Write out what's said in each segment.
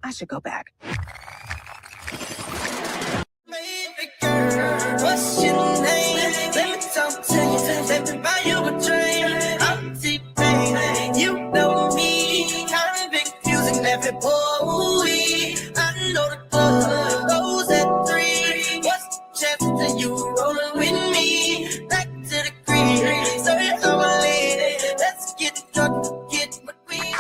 I should go back. Baby girl, what's your name? Let me talk to you. Let me buy you a drink. I'm T-Pain. You know me. Kind of confusing every boy. I know the club goes at 3. What's the chance that you rolling with me? Back to the crib. Sorry, I'm a lady. Let's get drunk, get what we need.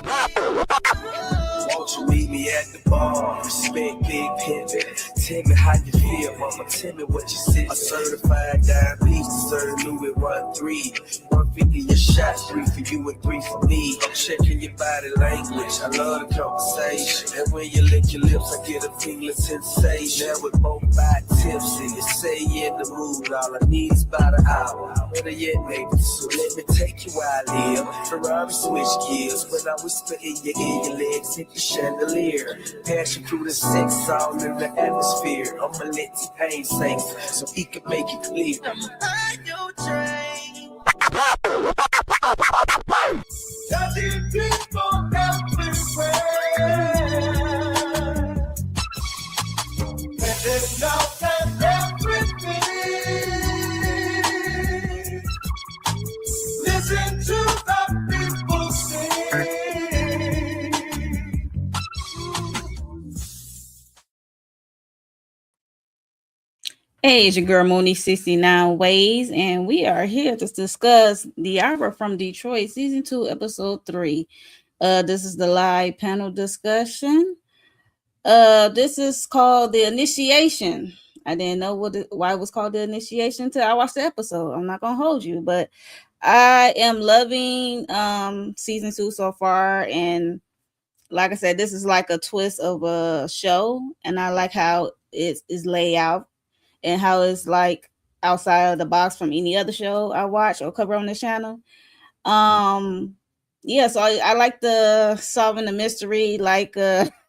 Won't you meet me at the bar? Respect big pimpin'. Tell me how you feel, mama. Tell me what you see. A certified diabetes, serve Louis 1-3. 150 a shot, 3 for you and 3 for me. I'm checking your body language. I love the conversation. And when you lick your lips, I get a feeling sensation. Now with both body tipsy, you say you in the mood. All I need is about an hour. Better yet, maybe. So let me take you where I live. Ferrari switch gears. When I whisper in your ear, your legs hit the chandelier. Passion through the sex, all in the atmosphere. I'ma let T-Pain sing so he can make it clear. Buy your drink. Touching people everywhere. Living out and everything. Listen to the people sing. Hey, it's your girl Moni 69 Ways, and we are here to discuss Diarra from Detroit, season 2, episode 3. This is the live panel discussion. This is called the initiation. I didn't know why it was called the initiation until I watched the episode. I'm not gonna hold you, but I am loving season 2 so far, and like I said, this is like a twist of a show, and I like how it is laid out and how it's like outside of the box from any other show I watch or cover on the channel. Yeah, so I like the solving the mystery, like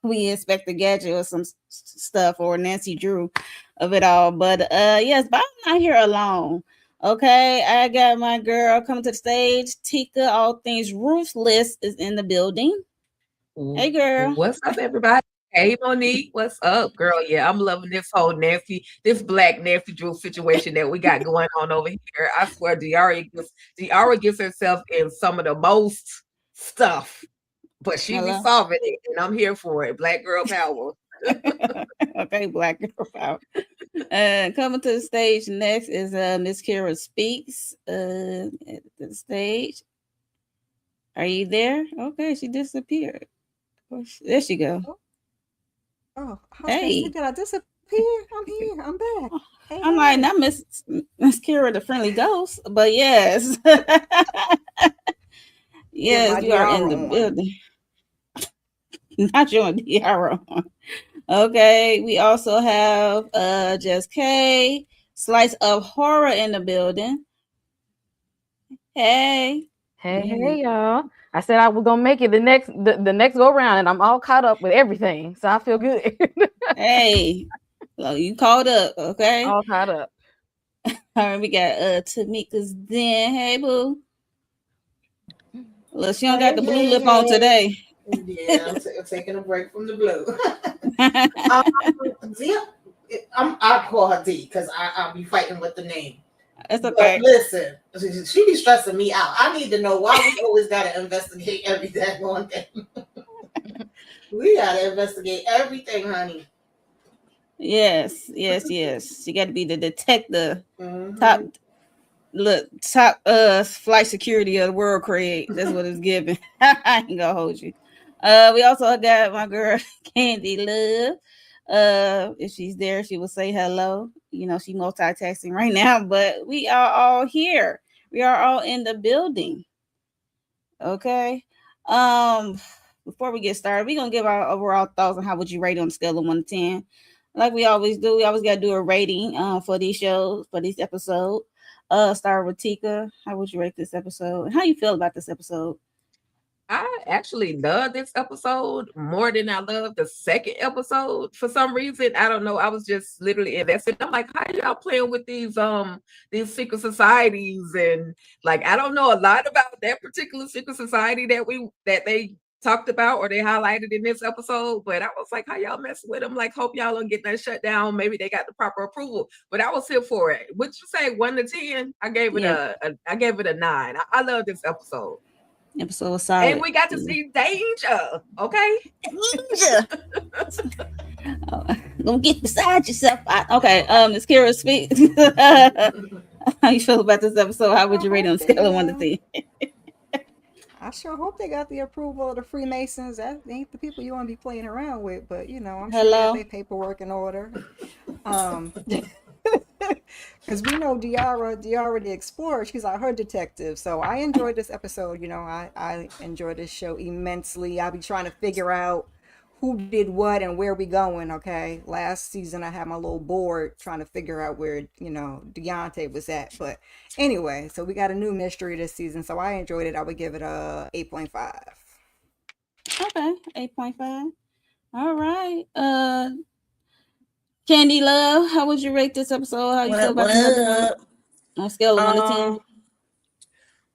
we Inspector Gadget or some stuff, or Nancy Drew of it all. But yes, but I'm not here alone. Okay, I got my girl coming to the stage. Tika, all things ruthless, is in the building. Hey, girl. What's up, everybody? Hey, Monique. What's up, girl? Yeah, I'm loving this whole this black Nancy Drew situation that we got going on over here. I swear, Diarra gets herself in some of the most stuff, but she be solving it, and I'm here for it. Black girl power. Okay, black girl power. Coming to the stage next is Miss Kira Speaks at the stage. Are you there? Okay, she disappeared. There she go. Oh, hey. Did I disappear? I'm here. I'm back. Hey, I'm like, not Miss Kira, the friendly ghost, but yes. Yes, you are in the building. Not you and Diarra. Okay, we also have Just K, Slice of Horror in the building. Hey, y'all. I said I was gonna make it the next go round, and I'm all caught up with everything, so I feel good. Hey, well, you caught up, okay? All caught up. All right, we got Tamika's Den. Hey, boo. Look, she don't got the blue lip on today. Yeah, I'm taking a break from the blue. I call her D because I'll be fighting with the name. It's okay. But listen, she be stressing me out. I need to know why we always gotta investigate every daggone thing. We gotta investigate everything, honey. Yes. She got to be the detective. Mm-hmm. Top flight security of the world create. That's what it's giving. I ain't gonna hold you. We also got my girl Candy Love. If she's there, she will say hello. You know, she's multitasking right now, but we are all here. We are all in the building. Okay. Before we get started, we're gonna give our overall thoughts on how would you rate on a scale of 1 to 10. Like we always do. We always gotta do a rating for these shows, for this episode. Start with Tika. How would you rate this episode? How you feel about this episode? I actually love this episode more than I love the second episode. For some reason, I don't know. I was just literally invested. I'm like, how y'all playing with these secret societies? And like, I don't know a lot about that particular secret society that they talked about or they highlighted in this episode. But I was like, how y'all messing with them? Like, hope y'all don't get that shut down. Maybe they got the proper approval. But I was here for it. Would you say 1 to 10? I gave it a 9. I love this episode. Episode was solid. And we got to see Danger. Okay. Danger. Don't get beside yourself. Okay. Miss Kira, speak. How you feel about this episode? How would you rate it on a scale of 1 to 10? I sure hope they got the approval of the Freemasons. That ain't the people you want to be playing around with, but you know, I'm sure they have their paperwork in order. Because we know Diarra the Explorer, she's our detective. So I enjoyed this episode. You know, I enjoyed this show immensely. I'll be trying to figure out who did what and where we going. Okay, last season I had my little board trying to figure out where, you know, Deontay was at. But anyway, so we got a new mystery this season, so I enjoyed it. I would give it a 8.5. Okay, 8.5. All right. Candy Love, how would you rate this episode? How you feel about this episode? On a scale of 1 to 10?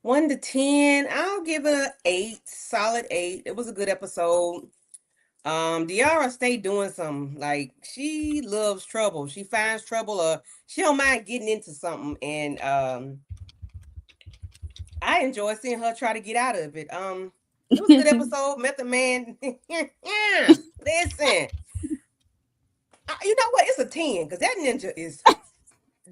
1 to 10, I'll give it an 8, solid 8. It was a good episode. Diarra stayed doing something. Like, she loves trouble. She finds trouble, or she don't mind getting into something. And I enjoy seeing her try to get out of it. It was a good episode. Method Man. Listen. You know what? It's a 10 because that ninja is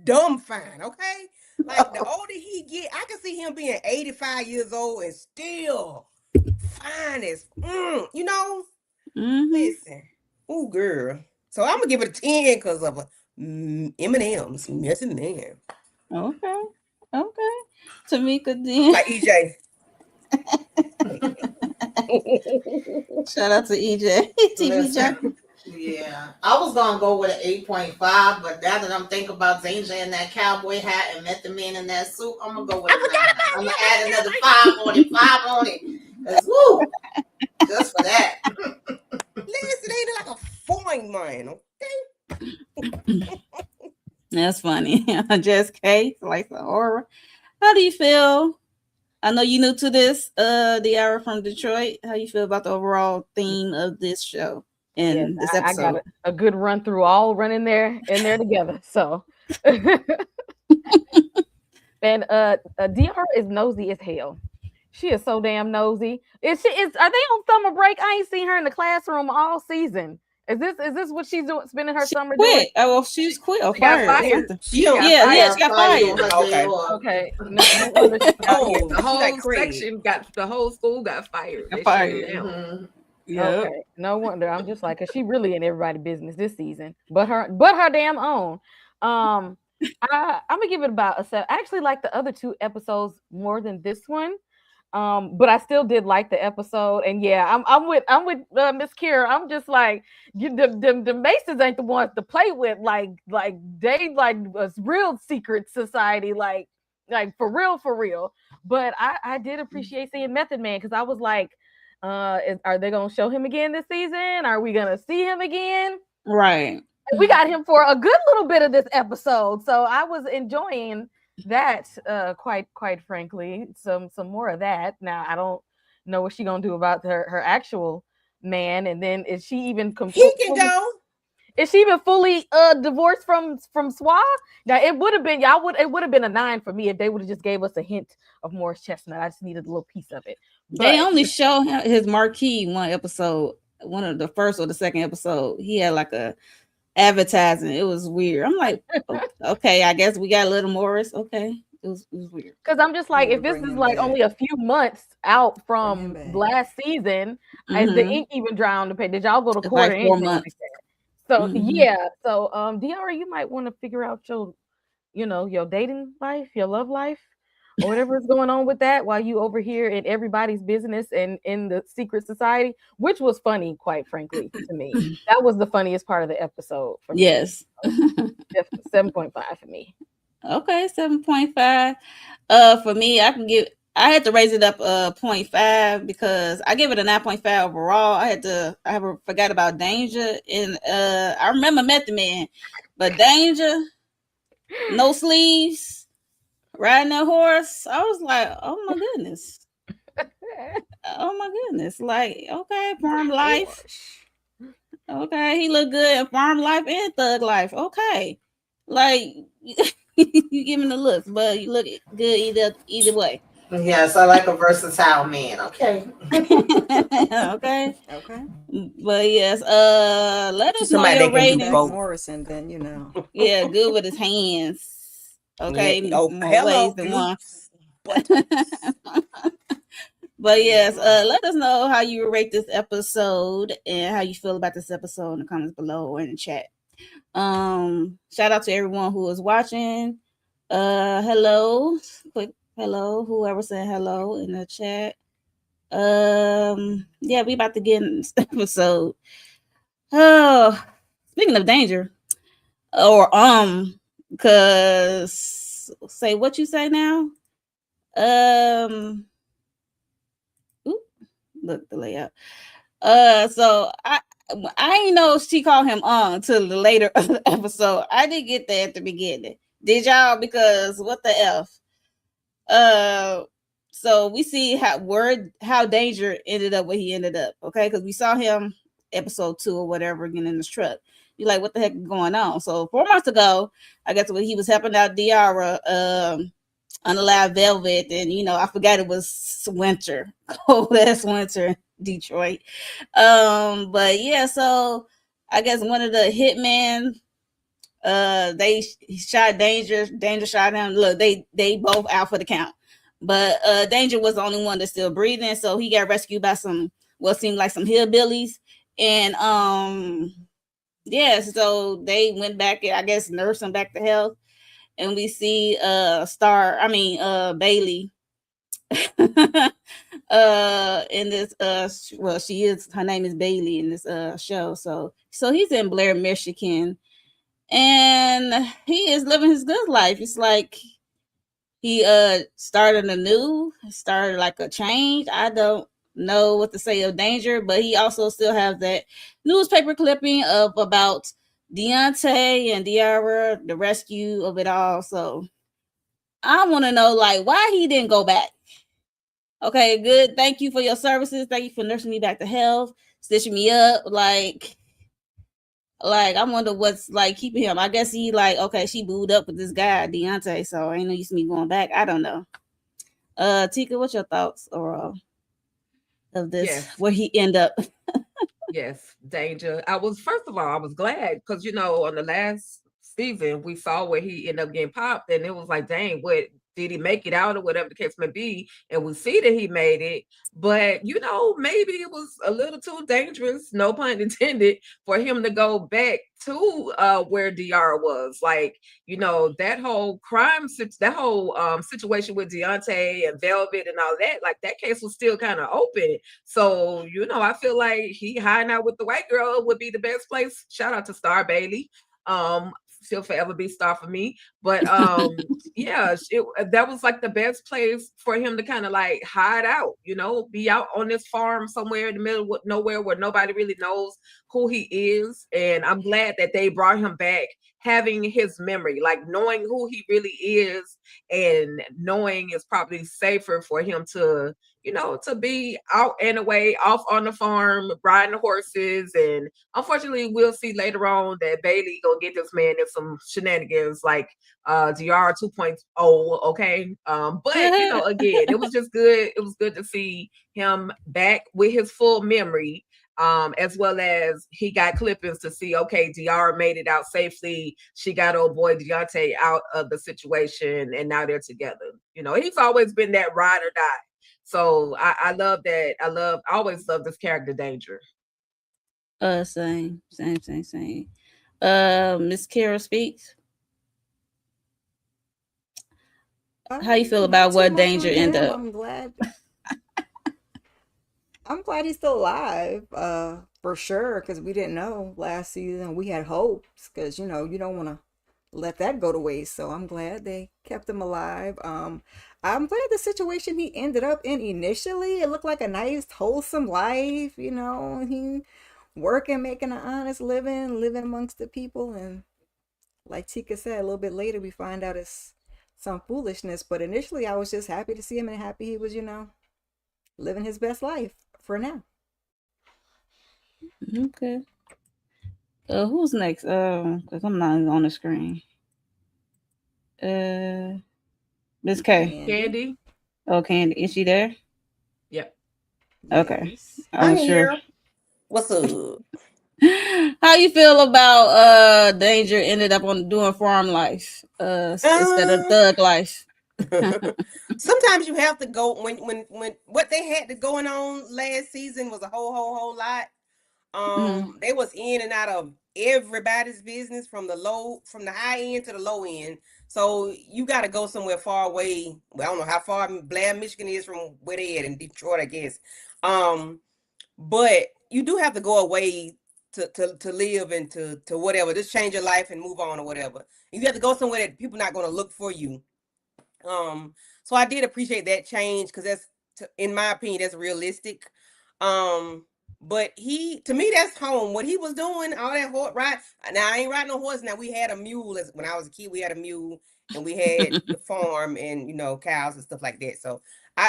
dumb fine, okay? Like, the older he get, I can see him being 85 years old and still fine as, you know? Listen. Ooh, girl. So I'm going to give it a 10 because of M&M's. Messing Man. Okay. Tamika then. Like EJ. Shout out to EJ. TV Jack. Yeah, I was gonna go with an 8.5, but now that I'm thinking about Danger in that cowboy hat and Method Man in that suit, I'm gonna go with. I'm gonna add another 5 on it. Cause woo, just for that. Listen, ain't like a fine man, okay? That's funny. Jess K, like the horror. How do you feel? I know you new to this, Diarra from Detroit. How you feel about the overall theme of this show? In this episode, I got a good run through, all running there together. So, and Diarra is nosy as hell. She is so damn nosy. Are they on summer break? I ain't seen her in the classroom all season. Is this what she's doing? Spending her summer doing? Oh, well, she's quit. She got fired. She got fired. Okay. The whole school got fired. Yeah. Okay. No wonder. I'm just like, cause she really in everybody's business this season, but her damn own. I'm gonna give it about a 7. I actually like the other 2 episodes more than this one. But I still did like the episode, and yeah, I'm with Miss Kira. I'm just like, the Masons ain't the ones to play with. Like they like a real secret society. Like for real. But I did appreciate seeing Method Man, because I was like, are they gonna show him again this season? Are we gonna see him again? Right. We got him for a good little bit of this episode, so I was enjoying that. Quite frankly, some more of that. Now I don't know what she's gonna do about her actual man, and then is she even he can go? Is she even fully divorced from Swa? Now it would have been a 9 for me if they would have just gave us a hint of Morris Chestnut. I just needed a little piece of it. But they only show him his marquee one episode, one of the first or the second episode. He had like a advertising. It was weird. I'm like, okay, I guess we got a little Morris. Okay. It was weird. Because I'm just like, if this is like only a few months out from last season, is the ink even dry on the page? Did y'all go to court? Like 4 months. So yeah, so Diarra, you might want to figure out your dating life, your love life, or whatever is going on with that while you over here in everybody's business and in the secret society, which was funny, quite frankly, to me. That was the funniest part of the episode for me. Yes. 7.5 for me. Okay, 7.5. For me, I had to raise it up 0.5 because I give it a 9.5 overall. I forgot about Danger, and I remember Method Man, but Danger, no sleeves, riding that horse. I was like, oh my goodness. Oh my goodness. Like, okay, farm life. Gosh. Okay, he look good in farm life and thug life. Okay. Like you give him the look, but you look good either way. Yes, I like a versatile man. Okay. Okay. Okay. But yes, let us know Somebody your that can do Jack ratings. both. Morrison, then Yeah, good with his hands. Yeah. Okay, Oh, more hello, ways than one. glutes, buttocks. But yes, let us know how you rate this episode and how you feel about this episode in the comments below or in the chat. Shout out to everyone who is watching. Hello, quick hello, whoever said hello in the chat. Yeah, we about to get in this episode. Oh, speaking of danger, or cause say what you say now. Um, Oop, look the layout. So I ain't know she called him on till the later episode. I didn't get that at the beginning. Did y'all? Because what the f? Uh, so we see how Danger ended up where he ended up. Okay, because we saw him episode 2 or whatever getting in his truck. You're like, what the heck is going on? So 4 months ago, I guess when he was helping out Diarra, on the live velvet, and I forgot it was winter, cold ass winter in Detroit. But yeah, so I guess one of the hitmen, they shot Danger shot him. Look, they both out for the count, but Danger was the only one that's still breathing, so he got rescued by some what seemed like some hillbillies, and yeah, so they went back, I guess, nurse him back to health, and we see Bailey in this well, her name is Bailey in this show. So he's in Blair, Michigan, and he is living his good life. It's like he started like a change. I don't know what to say of Danger, but he also still has that newspaper clipping of about Deontay and Diarra, the rescue of it all. So I want to know, like, why he didn't go back. Okay, good. Thank you for your services. Thank you for nursing me back to health, stitching me up. Like I wonder what's like keeping him. I guess he like, okay, she booed up with this guy, Deontay, so ain't no use me going back. I don't know. Tika, what's your thoughts or of this? Yes. Where he end up? Yes, Danger. I was first of all, I was glad because on the last season we saw where he ended up getting popped, and it was like, dang, what did he make it out or whatever the case may be? And we see that he made it, but maybe it was a little too dangerous, no pun intended, for him to go back to where Diarra was. Like, that whole that whole situation with Deontay and Velvet and all that, like that case was still kind of open. So, I feel like he hiding out with the white girl would be the best place. Shout out to Star Bailey. She'll forever be Star for me. But yeah, that was like the best place for him to kind of like hide out, be out on this farm somewhere in the middle of nowhere where nobody really knows who he is. And I'm glad that they brought him back, having his memory, like knowing who he really is, and knowing it's probably safer for him to to be out and away off on the farm riding the horses. And unfortunately we'll see later on that Bailey gonna get this man in some shenanigans like DR 2.0. Okay. But again, it was just good. It was good to see him back with his full memory, as well as he got clippings to see, okay, Diarra made it out safely. She got old boy Deontay out of the situation, and now they're together. He's always been that ride or die. So I love that. I always love this character, Danger. Same. Miss Kara speaks. How you feel about what Danger end up? I'm glad he's still alive, for sure, because we didn't know last season. We had hopes, because you don't want to let that go to waste. So I'm glad they kept him alive. I'm glad the situation he ended up in initially, it looked like a nice, wholesome life. He working, making an honest living amongst the people, and like Tika said, a little bit later we find out it's some foolishness. But initially, I was just happy to see him and happy he was, living his best life for now. Okay. Who's next? Because I'm not on the screen. Miss K. Candy. Oh, Candy. Is she there? Yep. Okay. Yes. I'm sure. here. What's up? How you feel about Danger ended up on doing farm life instead of thug life? Sometimes you have to go when what they had to going on last season was a whole lot. They was in and out of everybody's business from the high end to the low end. So you got to go somewhere far away. Well, I don't know how far Blair, Michigan is from where they at in Detroit, I guess. But you do have to go away to live and to whatever, just change your life and move on or whatever. You have to go somewhere that people not going to look for you. So I did appreciate that change because in my opinion, that's realistic. But to me, that's home. What he was doing, all that horse ride. Now I ain't riding no horse. Now we had a mule when I was a kid. We had a mule, and we had the farm and cows and stuff like that. So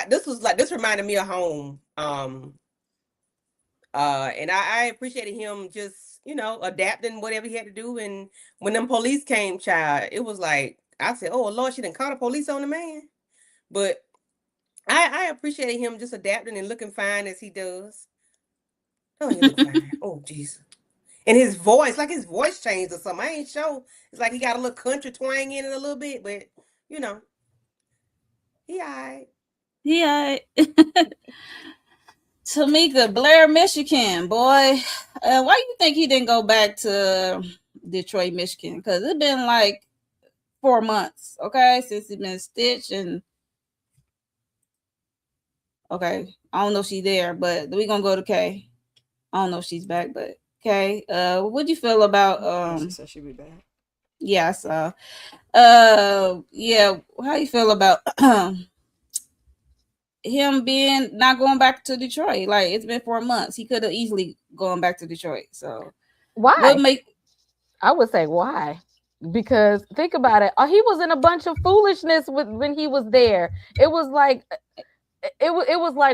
this reminded me of home. And I appreciated him just adapting whatever he had to do. And when them police came, child, it was like I said, "Oh Lord, she didn't call the police on the man." But I appreciated him just adapting and looking fine as he does. Oh, he look fine. Oh, Jesus. And his voice changed or something. I ain't sure. It's like he got a little country twang in it a little bit, but he all right. He all right. Tamika, Blair, Michigan, boy. Why you think he didn't go back to Detroit, Michigan? Because it's been like 4 months, okay, since he's been stitched and okay. I don't know if she's there, but we're gonna go to Kay. I don't know if she's back, but Kay, what do you feel about She said she'd be back. Yeah, so yeah, how you feel about him being not going back to Detroit? Like it's been 4 months. He could have easily gone back to Detroit. So why? I would say why? Because think about it. He was in a bunch of foolishness when he was there. It was like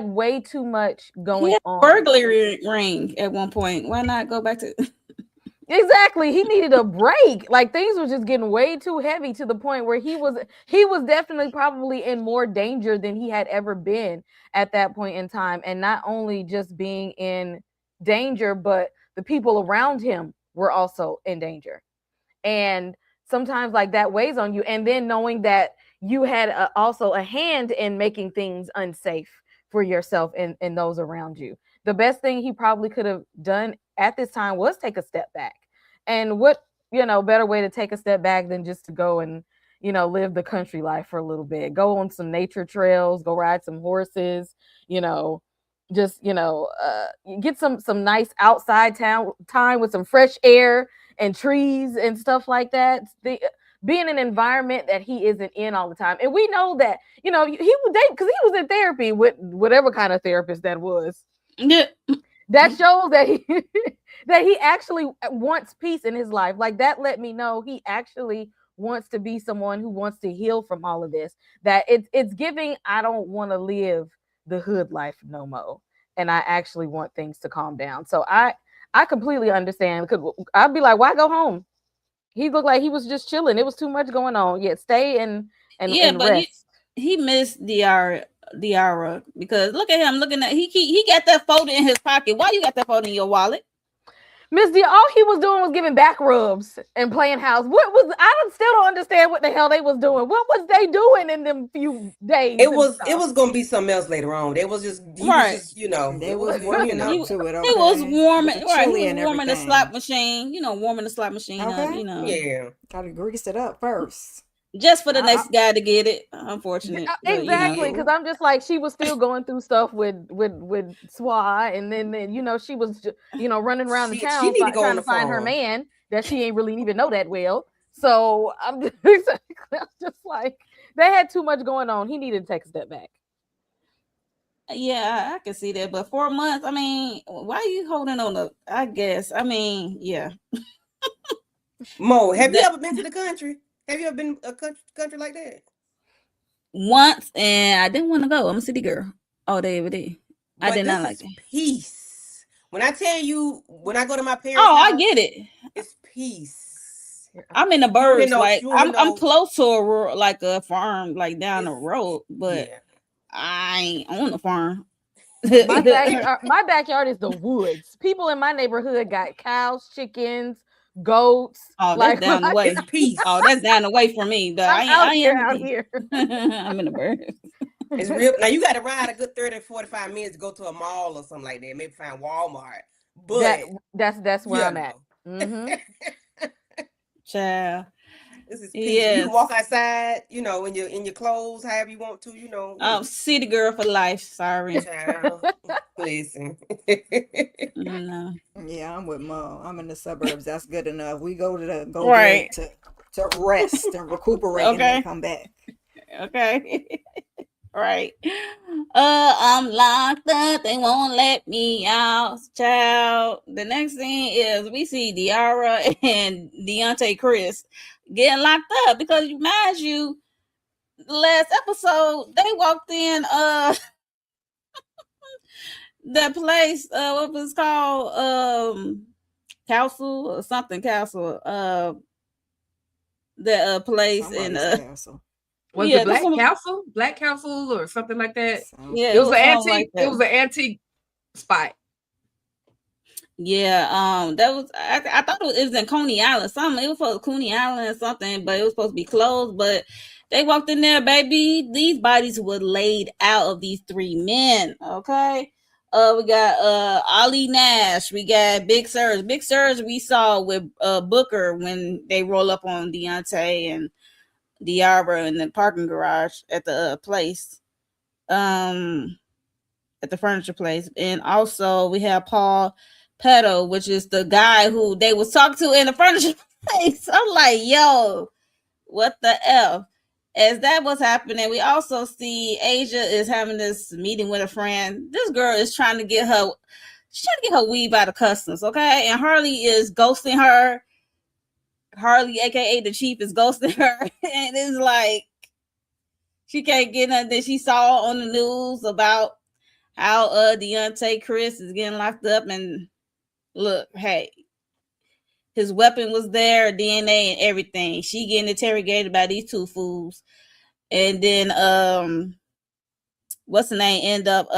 way too much going on. Burglary ring at one point. Why not go back to Exactly. He needed a break. Like things were just getting way too heavy to the point where he was definitely probably in more danger than he had ever been at that point in time. And not only just being in danger, but the people around him were also in danger. And sometimes like that weighs on you. And then knowing that you had also a hand in making things unsafe for yourself and those around you. The best thing he probably could have done at this time was take a step back. And what, better way to take a step back than just to go and, live the country life for a little bit, go on some nature trails, go ride some horses, just, get some nice outside time with some fresh air and trees and stuff like that. Be in an environment that he isn't in all the time. And we know that, he would date because he was in therapy with whatever kind of therapist that was. Yeah. That shows that he actually wants peace in his life. Like that let me know he actually wants to be someone who wants to heal from all of this. That it's giving, I don't want to live the hood life no more. And I actually want things to calm down. So I completely understand. Because I'd be like, why go home? He looked like he was just chilling. It was too much going on. Yeah, stay and but rest. He missed Diarra because look at him looking at he got that photo in his pocket. Why you got that photo in your wallet? Miss D, all he was doing was giving back rubs and playing house. I still don't understand what the hell they was doing. What was they doing in them few days? It was gonna be something else later on. They was just they was working up to it. Okay? He was warming, right? He was warming the slot machine. Warming the slot machine up. Yeah, gotta grease it up first. Just for the next guy to get it, unfortunately. Exactly, because I'm just like she was still going through stuff with Swa, and then she was running around the town trying to find her man that she ain't really even know that well. So I'm just like they had too much going on. He needed to take a step back. Yeah, I can see that, but 4 months. I mean, why are you holding on? I guess. I mean, yeah. Mo, have you ever been to the country? Have you ever been a country like that? Once, and I didn't want to go. I'm a city girl all day, every day. But I did not this like is it. peace. When I tell you, when I go to my parents' Oh, house, I get it. it's peace. I'm in the You don't hear burbs. no, Like you don't hear I'm no. close to a rural, like a farm, like down the It's road, but yeah. I ain't on the farm. My backyard is the woods. People in my neighborhood got cows, chickens, goats. Oh, that's Like down the way. It's peace. Oh, that's down the way from me. But I'm I out am here. I'm in the burbs. It's real. Now you got to ride a good 30, 45 minutes to go to a mall or something like that. Maybe find Walmart. But That's where you I'm at. know. Child. This is peace. You can walk Yes. outside, when you're in your clothes, however you want to, City girl for life. Sorry. Child, listen. No. Yeah, I'm with Mo. I'm in the suburbs. That's good enough. We go there Right. to rest and recuperate and then Okay. come back. Okay. Right. I'm locked up. They won't let me out, child. The next thing is we see Diarra and Deontay Chris getting locked up because mind you, the last episode they walked in that place, what was it called? Castle or something castle. The place in Somebody's castle. Was yeah, it Black Council or something like that? Yeah, it was an something antique. like It was an antique spot. Yeah, that was I thought it was in Coney Island. Something it was supposed to Coney Island or something, but it was supposed to be closed. But they walked in there, baby. These bodies were laid out of these three men. Okay. We got Ali Nash, we got Big Surge. Big Surge we saw with Booker when they roll up on Deontay and Diarra in the parking garage at the place. At the furniture place. And also we have Paul Petto, which is the guy who they was talking to in the furniture place. I'm like, yo, what the F? As that was happening, we also see Asia is having this meeting with a friend. This girl is trying to get her weave out of customs, okay? And Harley is ghosting her. Harley, aka the chief, is ghosting her. And it's like she can't get nothing she saw on the news about how Deontay Chris is getting locked up. And look, hey, his weapon was there, DNA and everything. She getting interrogated by these two fools. And then what's the name end up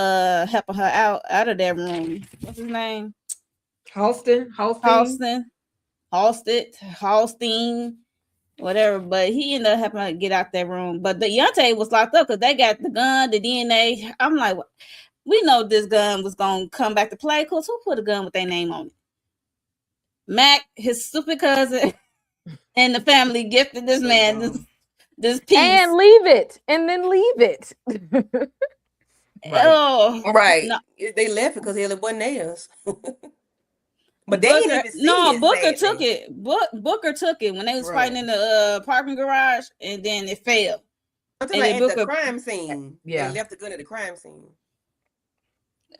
helping her out of that room. What's his name? Halston, whatever. But he ended up helping her get out that room. But the Deontay was locked up because they got the gun, the DNA. I'm like, we know this gun was gonna come back to play. Cause who put a gun with their name on it? Mac, his stupid cousin, and the family gifted this man this piece. And leave it. And then leave it. Right. Oh, right. No. They left it because it wasn't theirs. But they Booker, didn't even see it. Booker took it. Booker took it when they was fighting in the parking garage, and then it failed. I'm talking about at the crime scene. Yeah, they left the gun at the crime scene.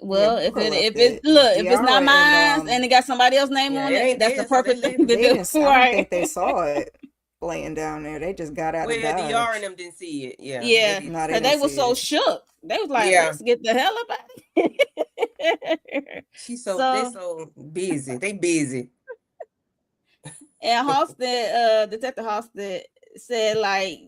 Well, if it's not mine and it got somebody else's name on it, that's the perfect thing to do. I don't think they saw it laying down there. They just got out of Dodge. Diarra and them didn't see it. Yeah. Yeah. They were so shook. They was like, let's get the hell up out of here. She's they're so busy. They busy. And Halstead, Detective Halstead said, like,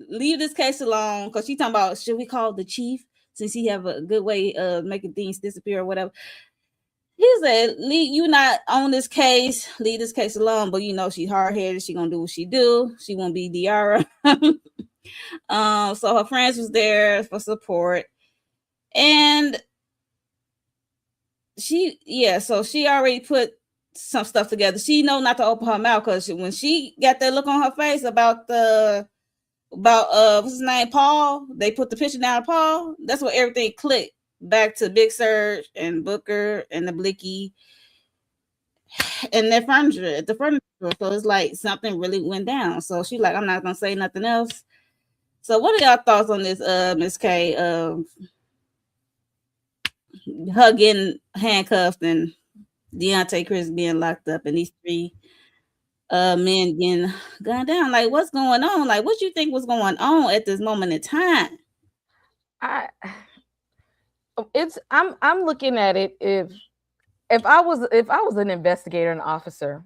leave this case alone, because she talking about, should we call the chief since he have a good way of making things disappear or whatever. He said, you not on this case, leave this case alone. But she's hard-headed, she gonna do what she do. She won't be Diarra. So her friends was there for support, and she already put some stuff together. She know not to open her mouth, because when she got that look on her face about what's his name, Paul, they put the picture down of Paul. That's what everything clicked back to Big Surge and Booker and the Blicky and their furniture at the furniture. So it's like something really went down. So she's like, I'm not gonna say nothing else. So what are y'all thoughts on this, Miss K? Her getting handcuffed and Deontay Chris being locked up, and these three men getting gunned down. Like, what's going on? Like, what you think was going on at this moment in time? I'm looking at it, if I was an investigator and officer,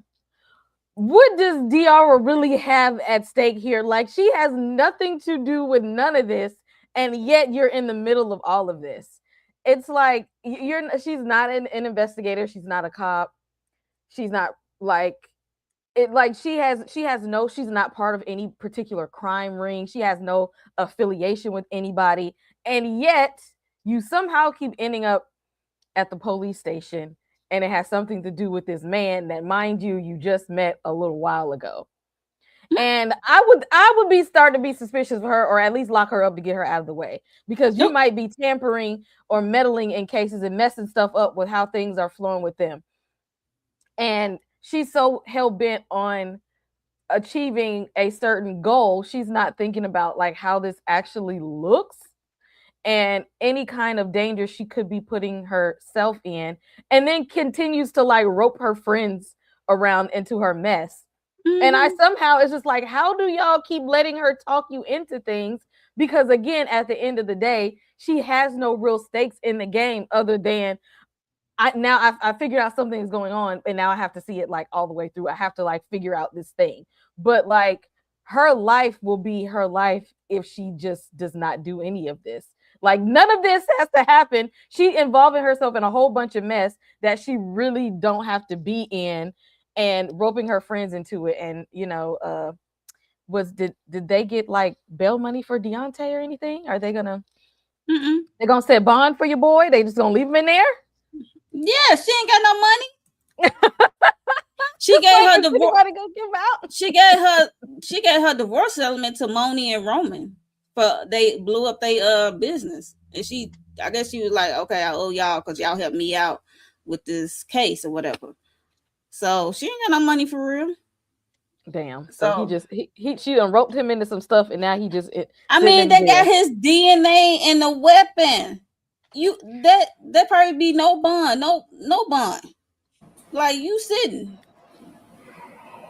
what does Diarra really have at stake here? Like, she has nothing to do with none of this, and yet you're in the middle of all of this. It's like she's not an investigator, she's not a cop, she's not like it, like she's not part of any particular crime ring, she has no affiliation with anybody, and yet you somehow keep ending up at the police station, and it has something to do with this man that, mind you just met a little while ago. And I would be starting to be suspicious of her, or at least lock her up to get her out of the way, because you might be tampering or meddling in cases and messing stuff up with how things are flowing with them. And she's so hell-bent on achieving a certain goal, she's not thinking about like how this actually looks and any kind of danger she could be putting herself in, and then continues to like rope her friends around into her mess. And I somehow, it's just like, how do y'all keep letting her talk you into things? Because again, at the end of the day, she has no real stakes in the game other than I figured out something is going on, and now I have to see it like all the way through. I have to like figure out this thing. But like, her life will be her life if she just does not do any of this. Like, none of this has to happen. She involving herself in a whole bunch of mess that she really don't have to be in, and roping her friends into it. And did they get like bail money for Deontay or anything? Are they gonna they're gonna set bond for your boy? They just gonna leave him in there? Yeah, she ain't got no money. She gave her divorce. She gave her divorce settlement to Moni and Roman, but they blew up their business. And I guess she was like, okay, I owe y'all because y'all helped me out with this case or whatever. So she ain't got no money for real. Damn. So she done roped him into some stuff, and now he just. I mean, they got his DNA in the weapon. That probably be no bond, no bond. Like, you sitting.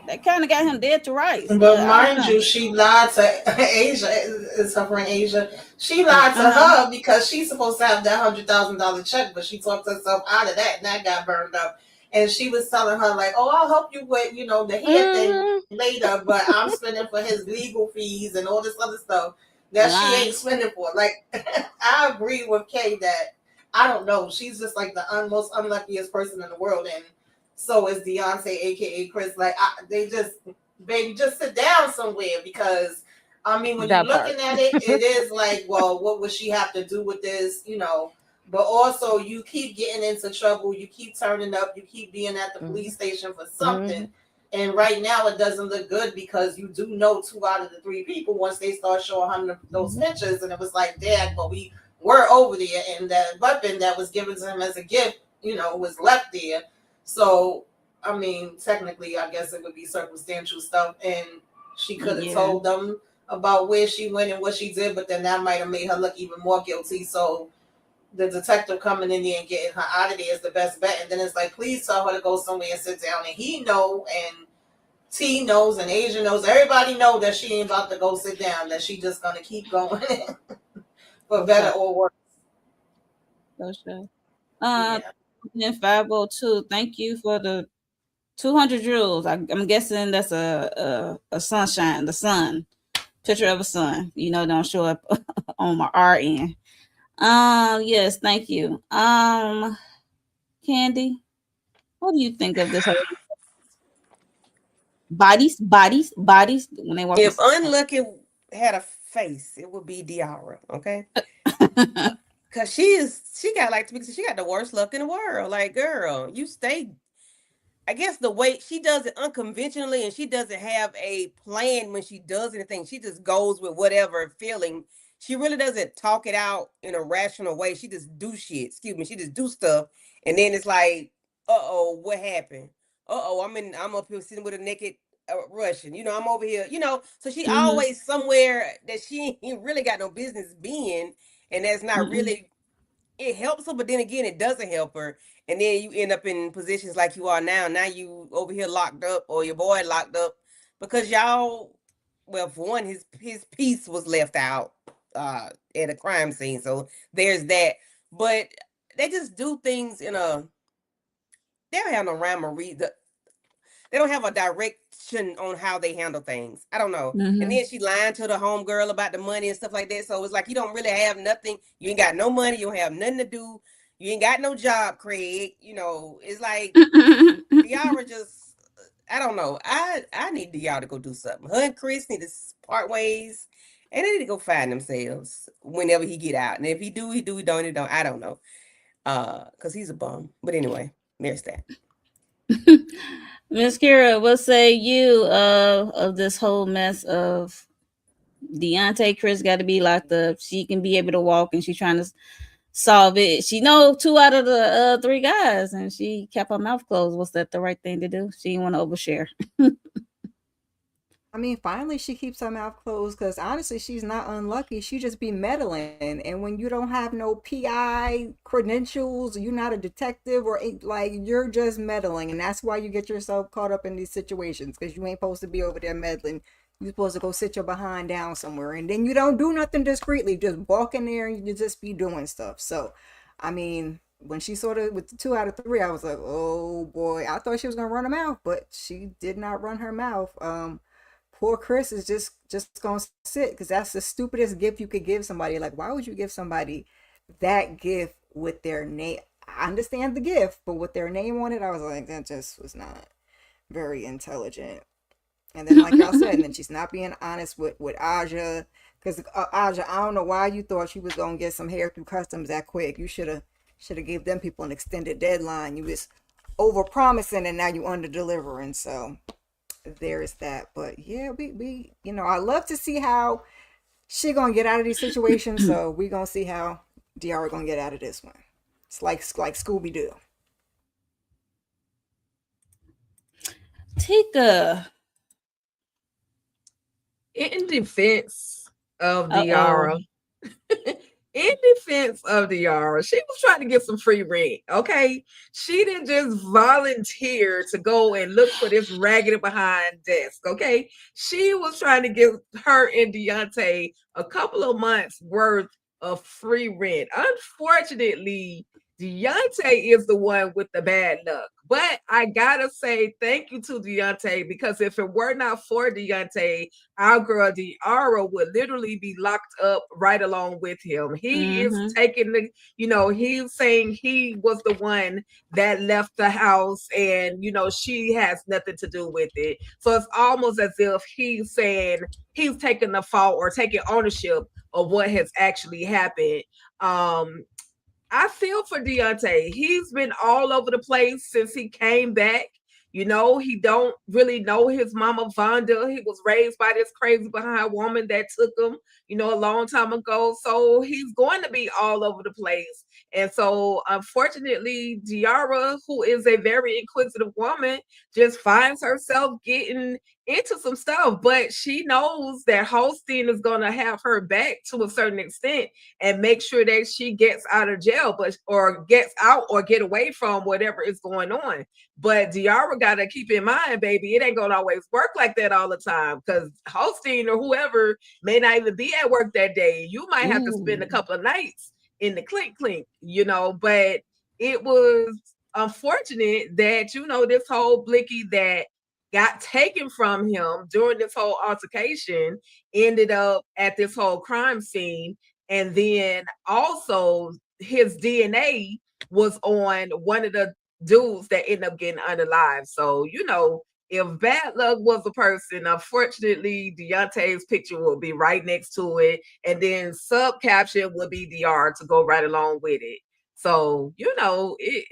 That kind of got him dead to rights. But mind you, she lied to Asia. Is her friend Asia? She lied to her because she's supposed to have that $100,000 check, but she talked herself out of that, and that got burned up. And she was telling her like, "Oh, I'll help you with the hair thing later, but I'm spending for his legal fees and all this other stuff that she ain't spending for." Like, I agree with Kay that I don't know. She's just like the most unluckiest person in the world, and so is Deontay, aka Chris. Like, they just, baby, just sit down somewhere, because I mean, when you're looking at it, it is like, well, what would she have to do with this, But also, you keep getting into trouble, you keep turning up, you keep being at the police station for something. And right now, it doesn't look good, because you do know 2 out of the 3 people once they start showing him those pictures, and it was like, Dad, but we were over there, and that weapon that was given to him as a gift, was left there. So, I mean, technically, I guess it would be circumstantial stuff, and she could have told them about where she went and what she did, but then that might have made her look even more guilty. So the detective coming in there and getting her out of there is the best bet. And then it's like, please tell her to go somewhere and sit down. And he know, and T knows, and Asia knows. Everybody know that she ain't about to go sit down, that she just going to keep going for better or worse. For sure. 502, thank you for the 200 jewels. I'm guessing that's a sunshine, the sun, picture of a sun. Don't show up on my RN. Yes, thank you. Candy, what do you think of this whole bodies when they walk? If Unlucky had a face, it would be Diarra, okay? Because she got the worst luck in the world. Like, girl, you stay. I guess the way she does it unconventionally, and she doesn't have a plan when she does anything. She just goes with whatever feeling. She really doesn't talk it out in a rational way. She just do shit. Excuse me. She just do stuff, and then it's like, what happened? I'm up here sitting with a naked Russian. I'm over here. So she always somewhere that she ain't really got no business being, and that's not really. It helps her, but then again, it doesn't help her. And then you end up in positions like you are now. Now you over here locked up, or your boy locked up, because y'all, well, for one, his piece was left out at a crime scene. So there's that. but they just do things in a. They don't have no rhyme or reason. They don't have a direction on how they handle things. I don't know. And then she lying to the homegirl about the money and stuff like that. So it's like you don't really have nothing. You ain't got no money. You don't have nothing to do. You ain't got no job, Craig. You know, it's like Diarra just. I don't know. I need Diarra to go do something. Her and Chris need to part ways, and they need to go find themselves whenever he get out. And if he do, he do. He don't. He don't. I don't know. Cause he's a bum. But anyway, there's that. Miss Kira, what say you of this whole mess of Deontay? Chris got to be locked up. She can be able to walk, and she's trying to solve it. She know 2 out of the 3 guys, and she kept her mouth closed. Was that the right thing to do? She didn't want to overshare. I mean, finally she keeps her mouth closed because honestly, she's not unlucky. She just be meddling, and when you don't have no PI credentials, you're not a detective or like you're just meddling, and that's why you get yourself caught up in these situations because you ain't supposed to be over there meddling. You're supposed to go sit your behind down somewhere, and then you don't do nothing discreetly. Just walk in there and you just be doing stuff. So, I mean, when she sort of with the 2 out of 3, I was like, oh boy, I thought she was gonna run her mouth, but she did not run her mouth. Poor Chris is just gonna sit because that's the stupidest gift you could give somebody. Like, why would you give somebody that gift with their name? I understand the gift, but with their name on it, I was like, that just was not very intelligent. And then, like y'all said, and then she's not being honest with Aja, because Aja, I don't know why you thought she was gonna get some hair through customs that quick. You should have gave them people an extended deadline. You was over promising, and now you under delivering. So there is that. But yeah, we I love to see how she gonna get out of these situations. So we gonna see how Diarra gonna get out of this one. It's like Scooby-Doo. Tika. In defense of Diarra, in defense of Diarra, she was trying to get some free rent. Okay, she didn't just volunteer to go and look for this raggedy behind desk. Okay, she was trying to give her and Deontay a couple of months worth of free rent. Unfortunately, Deontay is the one with the bad luck. But I gotta say thank you to Deontay, because if it were not for Deontay, our girl Diarra would literally be locked up right along with him. He is taking the, he's saying he was the one that left the house and, she has nothing to do with it. So it's almost as if he's saying he's taking the fault or taking ownership of what has actually happened. I feel for Deontay. He's been all over the place since he came back. He don't really know his mama Vonda. He was raised by this crazy behind woman that took him, a long time ago. So he's going to be all over the place. And so, unfortunately, Diarra, who is a very inquisitive woman, just finds herself getting into some stuff. But she knows that Holstein is going to have her back to a certain extent and make sure that she gets out of jail, or gets out or get away from whatever is going on. But Diarra got to keep in mind, baby, it ain't going to always work like that all the time, because Holstein or whoever may not even be at work that day. You might have to spend a couple of nights in the clink, but it was unfortunate that, this whole blicky that got taken from him during this whole altercation ended up at this whole crime scene. And then also his DNA was on one of the dudes that ended up getting unalive. So, if bad luck was a person, unfortunately, Deontay's picture will be right next to it. And then sub caption would be DR to go right along with it. So, it.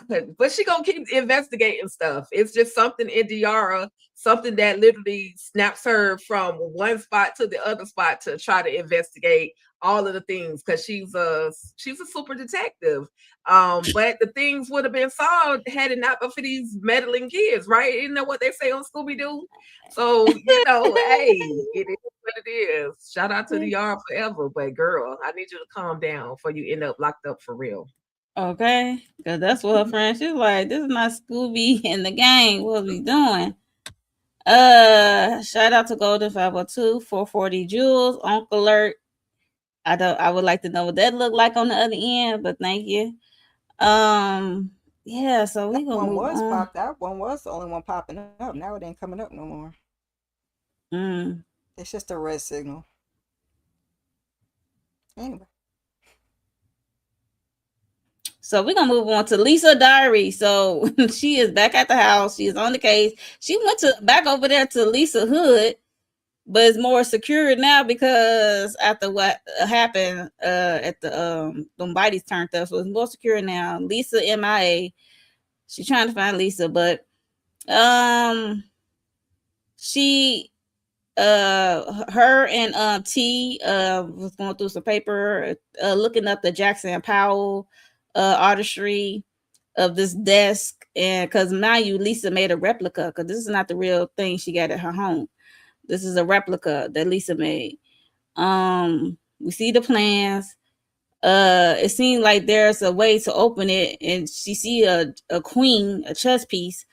But she gonna keep investigating stuff. It's just something in Diarra, something that literally snaps her from one spot to the other spot to try to investigate all of the things, because she's a super detective. But the things would have been solved had it not been for these meddling kids, right? You know what they say on Scooby-Doo? So, hey, it is what it is. Shout out to Diarra forever. But girl, I need you to calm down before you end up locked up for real. Okay, because that's what her friend, she's like, this is not Scooby in the gang. What are we doing? Shout out to Golden 502, 440 Jules, Uncle Alert. I would like to know what that looked like on the other end, but thank you. Yeah, so we gonna move on. That one was the only one popping up. Now it ain't coming up no more. Mm. It's just a red signal. Anyway. So we're gonna move on to Lisa Diary. So she is back at the house. She is on the case. She went to back over there to Lisa Hood, but it's more secure now because after what happened at the them bodies turned up, so it's more secure now. Lisa MIA. She's trying to find Lisa, but she her and T was going through some paper, looking up the Jackson Powell artistry of this desk, and because mind you, Lisa made a replica, because this is not the real thing she got at her home. This is a replica that Lisa made. We see the plans. It seems like there's a way to open it, and she see a queen, a chess piece,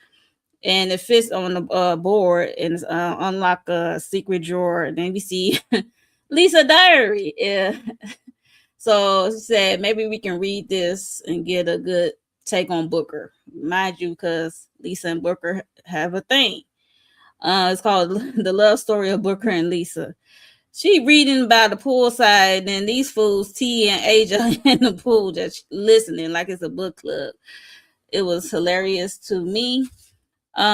and it fits on the board, and unlock a secret drawer. And then we see Lisa Diary. Yeah. So she said maybe we can read this and get a good take on Booker, mind you, because Lisa and Booker have a thing. It's called The Love Story of Booker and Lisa. She reading by the poolside, and these fools, T and Aja, in the pool just listening like it's a book club. It was hilarious to me. Look,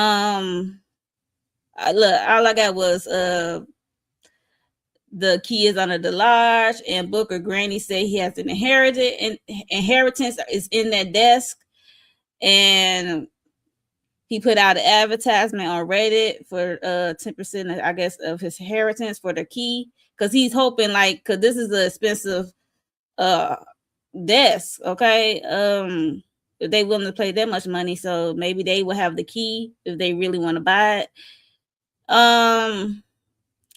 all I got was the kids under the lodge, and Booker Granny said he has an inheritance is in that desk, and he put out an advertisement on Reddit for 10%, I guess, of his inheritance for the key, because he's hoping, like, because this is an expensive desk, okay? If they willing to pay that much money, so maybe they will have the key if they really want to buy it.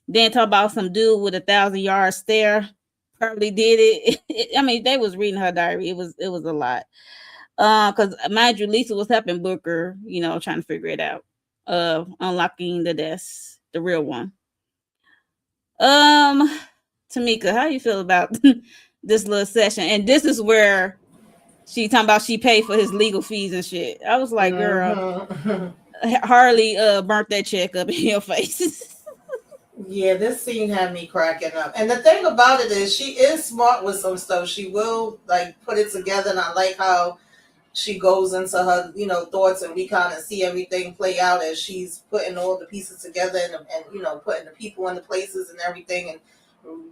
Then talk about some dude with 1,000-yard stare. Probably did it. I mean, they was reading her diary. It was a lot. Because mind you, Lisa was helping Booker, trying to figure it out. Unlocking the desk, the real one. Tamika, how you feel about this little session? And this is where she talking about she paid for his legal fees and shit. I was like, girl, Harley burnt that check up in your face. Yeah, this scene had me cracking up. And the thing about it is she is smart with some stuff. She will put it together, and I like how she goes into her, thoughts, and we kind of see everything play out as she's putting all the pieces together, and putting the people in the places and everything, and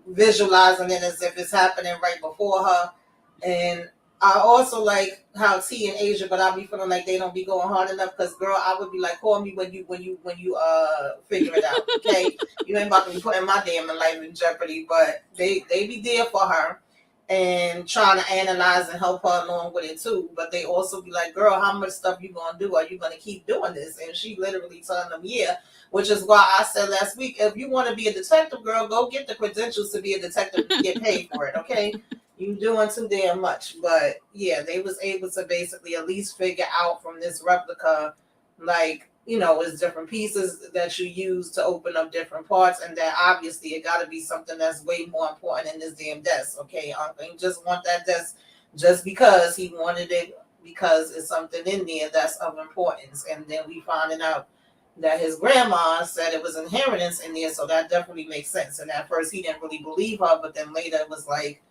visualizing it as if it's happening right before her. And I also like how T and Asia, but I be feeling like they don't be going hard enough, because girl, I would be like, call me when you figure it out, okay? You ain't about to be putting my damn life in jeopardy, but they be there for her and trying to analyze and help her along with it too. But they also be like, girl, how much stuff you gonna do? Are you gonna keep doing this? And she literally telling them, yeah, which is why I said last week, if you want to be a detective, girl, go get the credentials to be a detective and get paid for it, okay? You doing too damn much. But yeah, they was able to basically at least figure out from this replica, it's different pieces that you use to open up different parts, and that obviously it got to be something that's way more important in this damn desk, okay? Uncle ain't just want that desk just because he wanted it, because it's something in there that's of importance. And then we finding out that his grandma said it was inheritance in there, so that definitely makes sense. And at first he didn't really believe her, but then later it was like,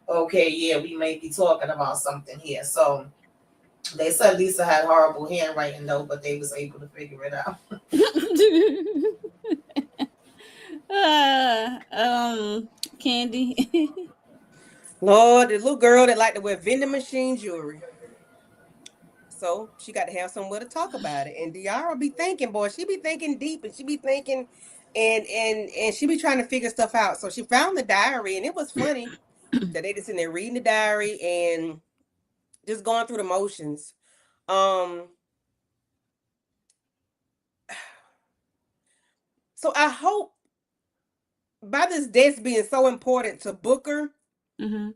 okay, yeah, we may be talking about something here. So they said Lisa had horrible handwriting though, but they was able to figure it out. Candy. Lord, the little girl that liked to wear vending machine jewelry. So she got to have somewhere to talk about it. And Diarra be thinking, boy, she be thinking deep, and she be thinking, and she be trying to figure stuff out. So she found the diary, and it was funny that they just in there reading the diary and just going through the motions. So I hope by this desk being so important to Booker, and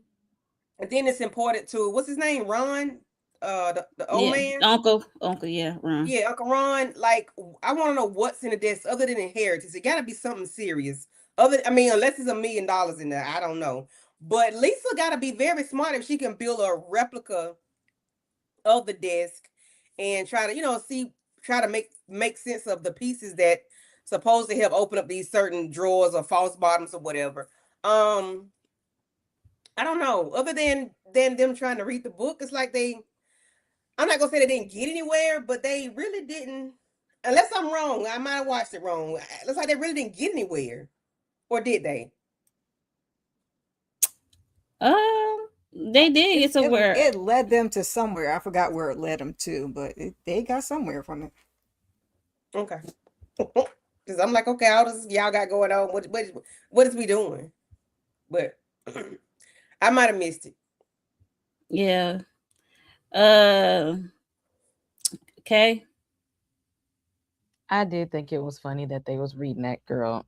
then it's important to, what's his name, Ron, the old man, Uncle, yeah, Ron. Yeah, Uncle Ron. Like, I want to know what's in the desk other than inheritance. It got to be something serious. Unless it's $1 million in there, I don't know. But Lisa got to be very smart if she can build a replica of the desk and try to, try to make sense of the pieces that supposed to have opened up these certain drawers or false bottoms or whatever. I don't know. Other than them trying to read the book, it's like I'm not gonna say they didn't get anywhere, but they really didn't. Unless I'm wrong, I might have watched it wrong. It looks like they really didn't get anywhere, or did they? They did get somewhere. It led them to somewhere. I forgot where it led them to, but they got somewhere from it. Okay. Because I'm like, okay, all this y'all got going on. What is we doing? But I might have missed it. Yeah. Okay. I did think it was funny that they was reading that girl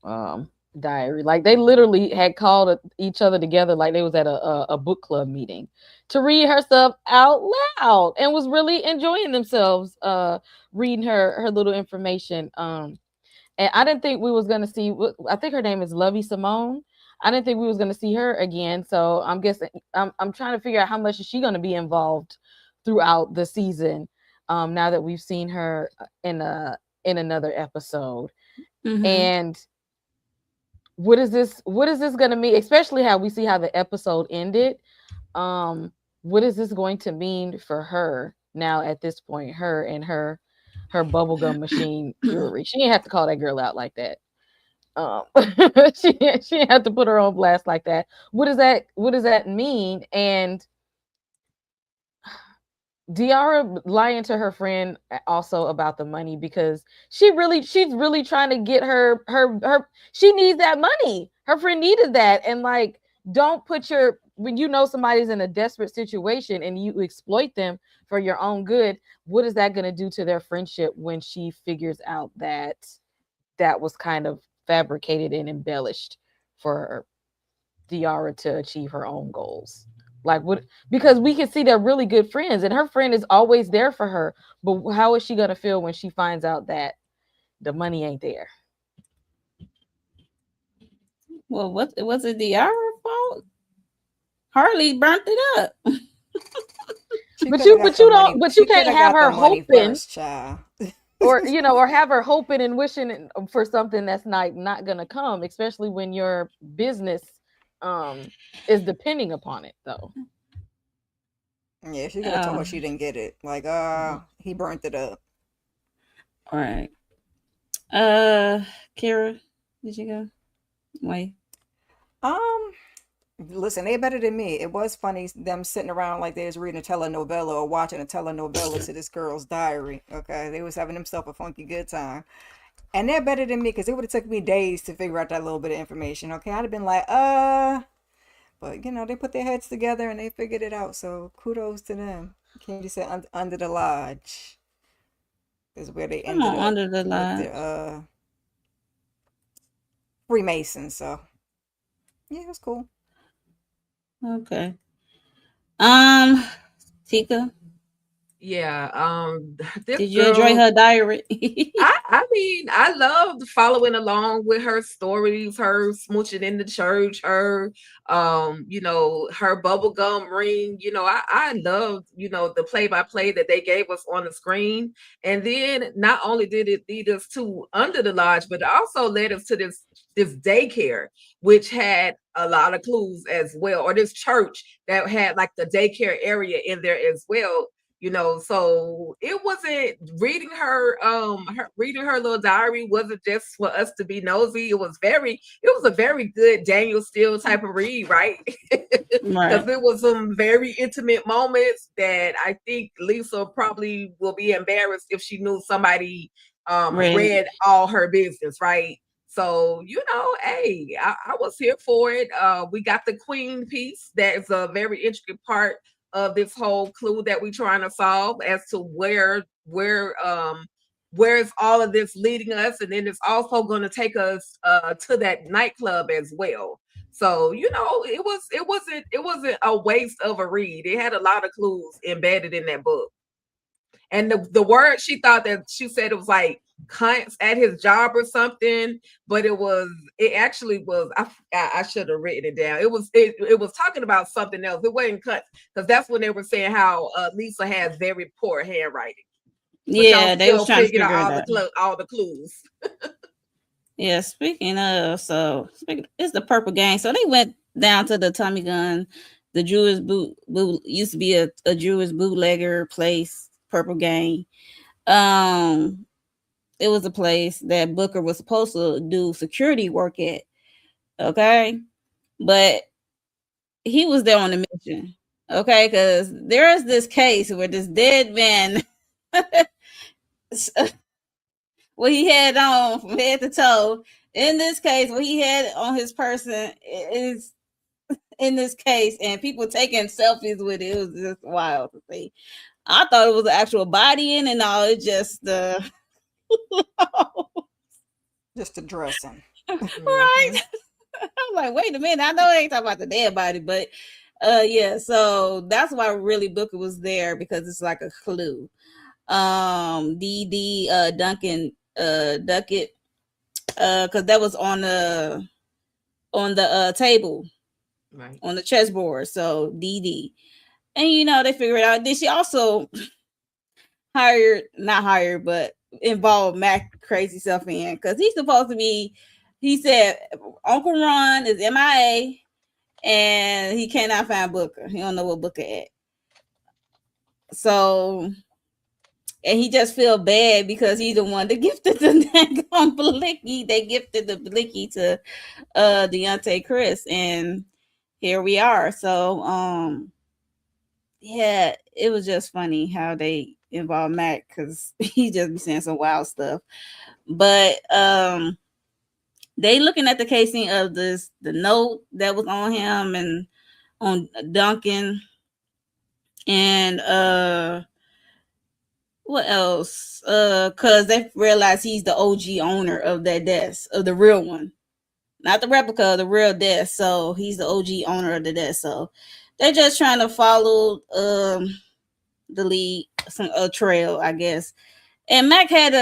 diary. Like they literally had called each other together like they was at a book club meeting to read her stuff out loud and was really enjoying themselves reading her little information. And I didn't think we was gonna see. I think her name is Lovey Simone. I didn't think we was gonna see her again. So I'm guessing I'm trying to figure out how much is she gonna be involved throughout the season. Now that we've seen her in another episode, and what is this gonna mean? Especially how we see how the episode ended. What is this going to mean for her now at this point? Her and her bubblegum machine jewelry. She didn't have to call that girl out like that. She didn't have to put her on blast like that. What does that mean? And Diarra lying to her friend also about the money because she's really trying to get her she needs that money. Her friend needed that. And like, don't put when you know somebody's in a desperate situation and you exploit them for your own good, what is that going to do to their friendship when she figures out that was kind of fabricated and embellished for Diarra to achieve her own goals? Like what? Because we can see they're really good friends and her friend is always there for her. But how is she going to feel when she finds out that the money ain't there? Well, was it Diarra's fault? Harley burnt it up. But you can't have her hoping, or have her hoping and wishing for something that's not gonna come, especially when your business is depending upon it, though. Yeah, she could have told her she didn't get it. Like, he burnt it up. All right. Kira, did you go? Wait. Listen, they better than me. It was funny them sitting around like they was reading a telenovela or watching a telenovela to this girl's diary. Okay, they was having themselves a funky good time, and they're better than me because it would have took me days to figure out that little bit of information. Okay, I'd have been like, but they put their heads together and they figured it out. So kudos to them. Candy said under the lodge is where they ended up. Under the lodge. The, Freemasons. So yeah, it was cool. Okay. Tika. Yeah. Did you enjoy her diary? I mean, I loved following along with her stories, her smooching in the church, her her bubblegum ring. I loved, the play-by-play that they gave us on the screen. And then not only did it lead us to Under the Lodge, but it also led us to this daycare, which had a lot of clues as well, or this church that had like the daycare area in there as well. So it wasn't reading her little diary wasn't just for us to be nosy. It was a very good Daniel Steele type of read, right? Because it was some very intimate moments that I think Lisa probably will be embarrassed if she knew somebody read all her business, right? So, hey, I was here for it. We got the queen piece. That is a very intricate part of this whole clue that we're trying to solve as to where's all of this leading us, and then it's also going to take us to that nightclub as well. So it wasn't a waste of a read. It had a lot of clues embedded in that book. And the word she thought that she said it was like cunts at his job or something, but it actually was. I should have written it down. It was talking about something else. It wasn't cunts because that's when they were saying how Lisa has very poor handwriting. But Yeah, y'all they was still trying to figured figure it out out. all the clues. Yeah, speaking of, it's the Purple Gang. So they went down to the Tommy Gun, the Jewish boot used to be a Jewish bootlegger place, Purple Gang. It was a place that Booker was supposed to do security work at. Okay. But he was there on a mission. Okay, because there is this case where this dead man what he had on from head to toe. In this case, what he had on his person is in this case, and people taking selfies with it. It was just wild to see. I thought it was an actual body in and all. It's just Just a dressing. right. I'm like, wait a minute. I know they ain't talking about the dead body, but yeah. So that's why really Booker was there, because it's like a clue. Duncan Duckett, because that was on the table, right, on the chessboard. So DD, and they figured out. Did she also not hired, but involved Mac crazy self in, because he's supposed to be. He said Uncle Ron is MIA, and he cannot find Booker. He don't know what Booker at. So. And he just feel bad because he's the one that gifted the blicky. They gifted the blicky to Diarra Chris, and here we are. So yeah, it was just funny how they involved Mac, because he just be saying some wild stuff. But they looking at the casing of the note that was on him and on Duncan, and what else? Cause they realize he's the OG owner of that desk, of the real one, not the replica, the real desk. So he's the OG owner of the desk. So they're just trying to follow the lead, some trail, I guess. And Mac had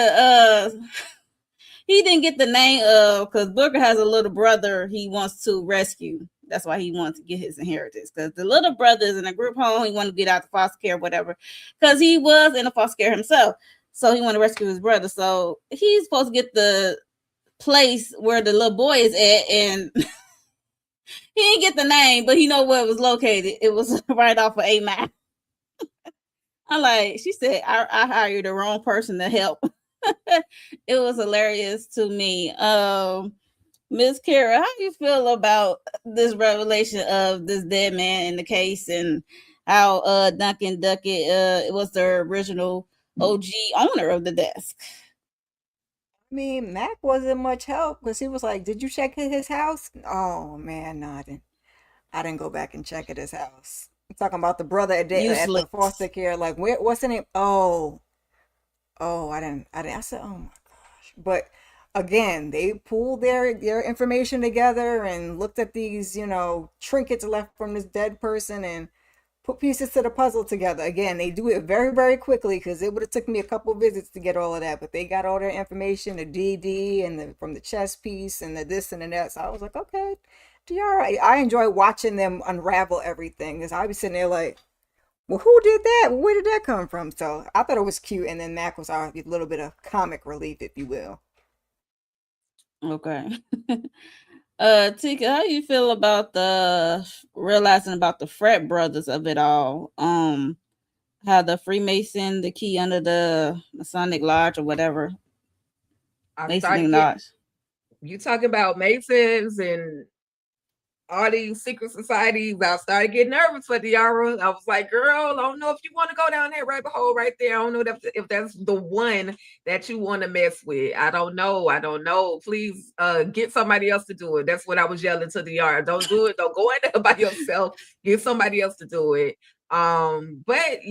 he didn't get the name of, because Booker has a little brother he wants to rescue. That's why he wants to get his inheritance, because the little brother is in a group home. He wanted to get out of foster care, whatever, because he was in a foster care himself. So he wanted to rescue his brother. So he's supposed to get the place where the little boy is at, and he didn't get the name, but he know where it was located. It was right off of 8 Mile. I'm like, she said, I hired the wrong person to help. It was hilarious to me. Miss Kara, how do you feel about this revelation of this dead man in the case, and how Duncan Duckett was the original OG owner of the desk? I mean, Mac wasn't much help because he was like, "Did you check his house?" Oh man, no, I didn't go back and check at his house. I'm talking about the brother at Useless. the foster care. Like, what's the name? I didn't. I said, oh my gosh. But again, they pulled their information together and looked at these, trinkets left from this dead person and put pieces to the puzzle together. Again, they do it very, very quickly, because it would have took me a couple visits to get all of that. But they got all their information, the DD and from the chess piece and the this and the that. So I was like, okay, Diarra. I enjoy watching them unravel everything, because I was sitting there like, well, who did that? Where did that come from? So I thought it was cute, and then Mac was a little bit of comic relief, if you will. Okay. Tika, how you feel about realizing about the frat brothers of it all? How the Freemason, the key under the Masonic Lodge or whatever. Masonic Lodge. You talking about Masons and all these secret societies? I started getting nervous for Diarra. I was like, girl, I don't know if you want to go down that rabbit hole right there. I don't know if that's the one that you want to mess with. I don't know. Please get somebody else to do it. That's what I was yelling to Diarra. Don't do it. Don't go in there by yourself. Get somebody else to do it. But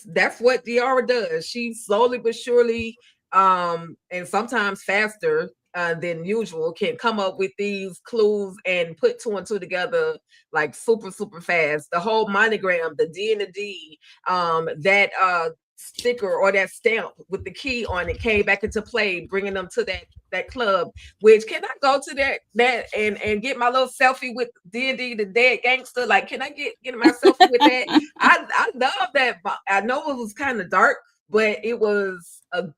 that's what Diarra does. She slowly but surely, and sometimes faster, than usual can come up with these clues and put two and two together like super fast. The whole monogram, the D and the D, that sticker or that stamp with the key on it came back into play, bringing them to that club. Which, can I go to that and get my little selfie with D&D, the dead gangster? Like, can I get my selfie with that? I love that. I know it was kind of dark, but it was a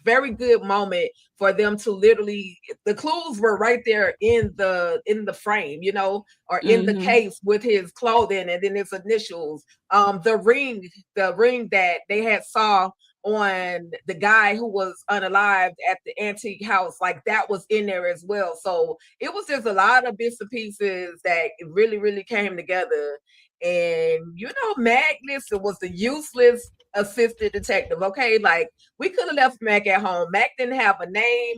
very good moment for them to literally, the clues were right there in the frame, you know, or in the case with his clothing and then his initials. The ring that they had saw on the guy who was unalived at the antique house, like that was in there as well. So it was just a lot of bits and pieces that really came together. And you know, Magnus was the useless assistant detective. Okay, like, we could have left Mac at home. Mac didn't have a name,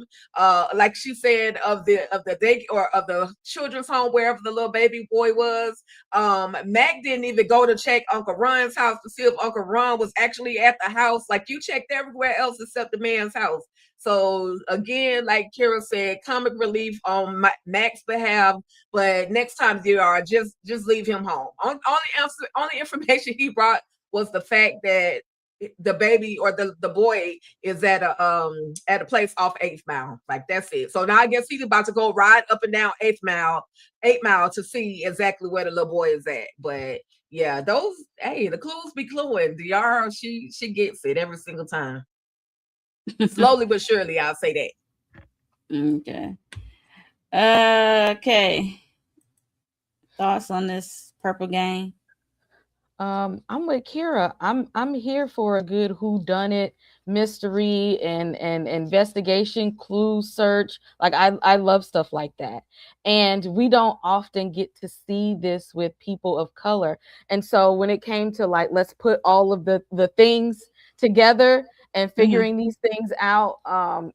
like she said, of the day or of the children's home, wherever the little baby boy was. Mac didn't even go to check Uncle Ron's house to see if Uncle Ron was actually at the house. Like, you checked everywhere else except the man's house. So again, like Kira said, comic relief on Mac's behalf. But next time, Diarra, just leave him home. Only information he brought was the fact that the baby or the boy is at a place off 8th Mile. Like, that's it. So now I guess he's about to go ride up and down 8th Mile to see exactly where the little boy is at. But yeah, the clues be cluing. Diarra, she gets it every single time. Slowly but surely, I'll say that. Okay. Okay. Thoughts on this Purple Gang? I'm with Kira. I'm here for a good whodunit mystery and investigation, clue search. Like, I love stuff like that. And we don't often get to see this with people of color. And so when it came to, like, let's put all of the things together and figuring these things out,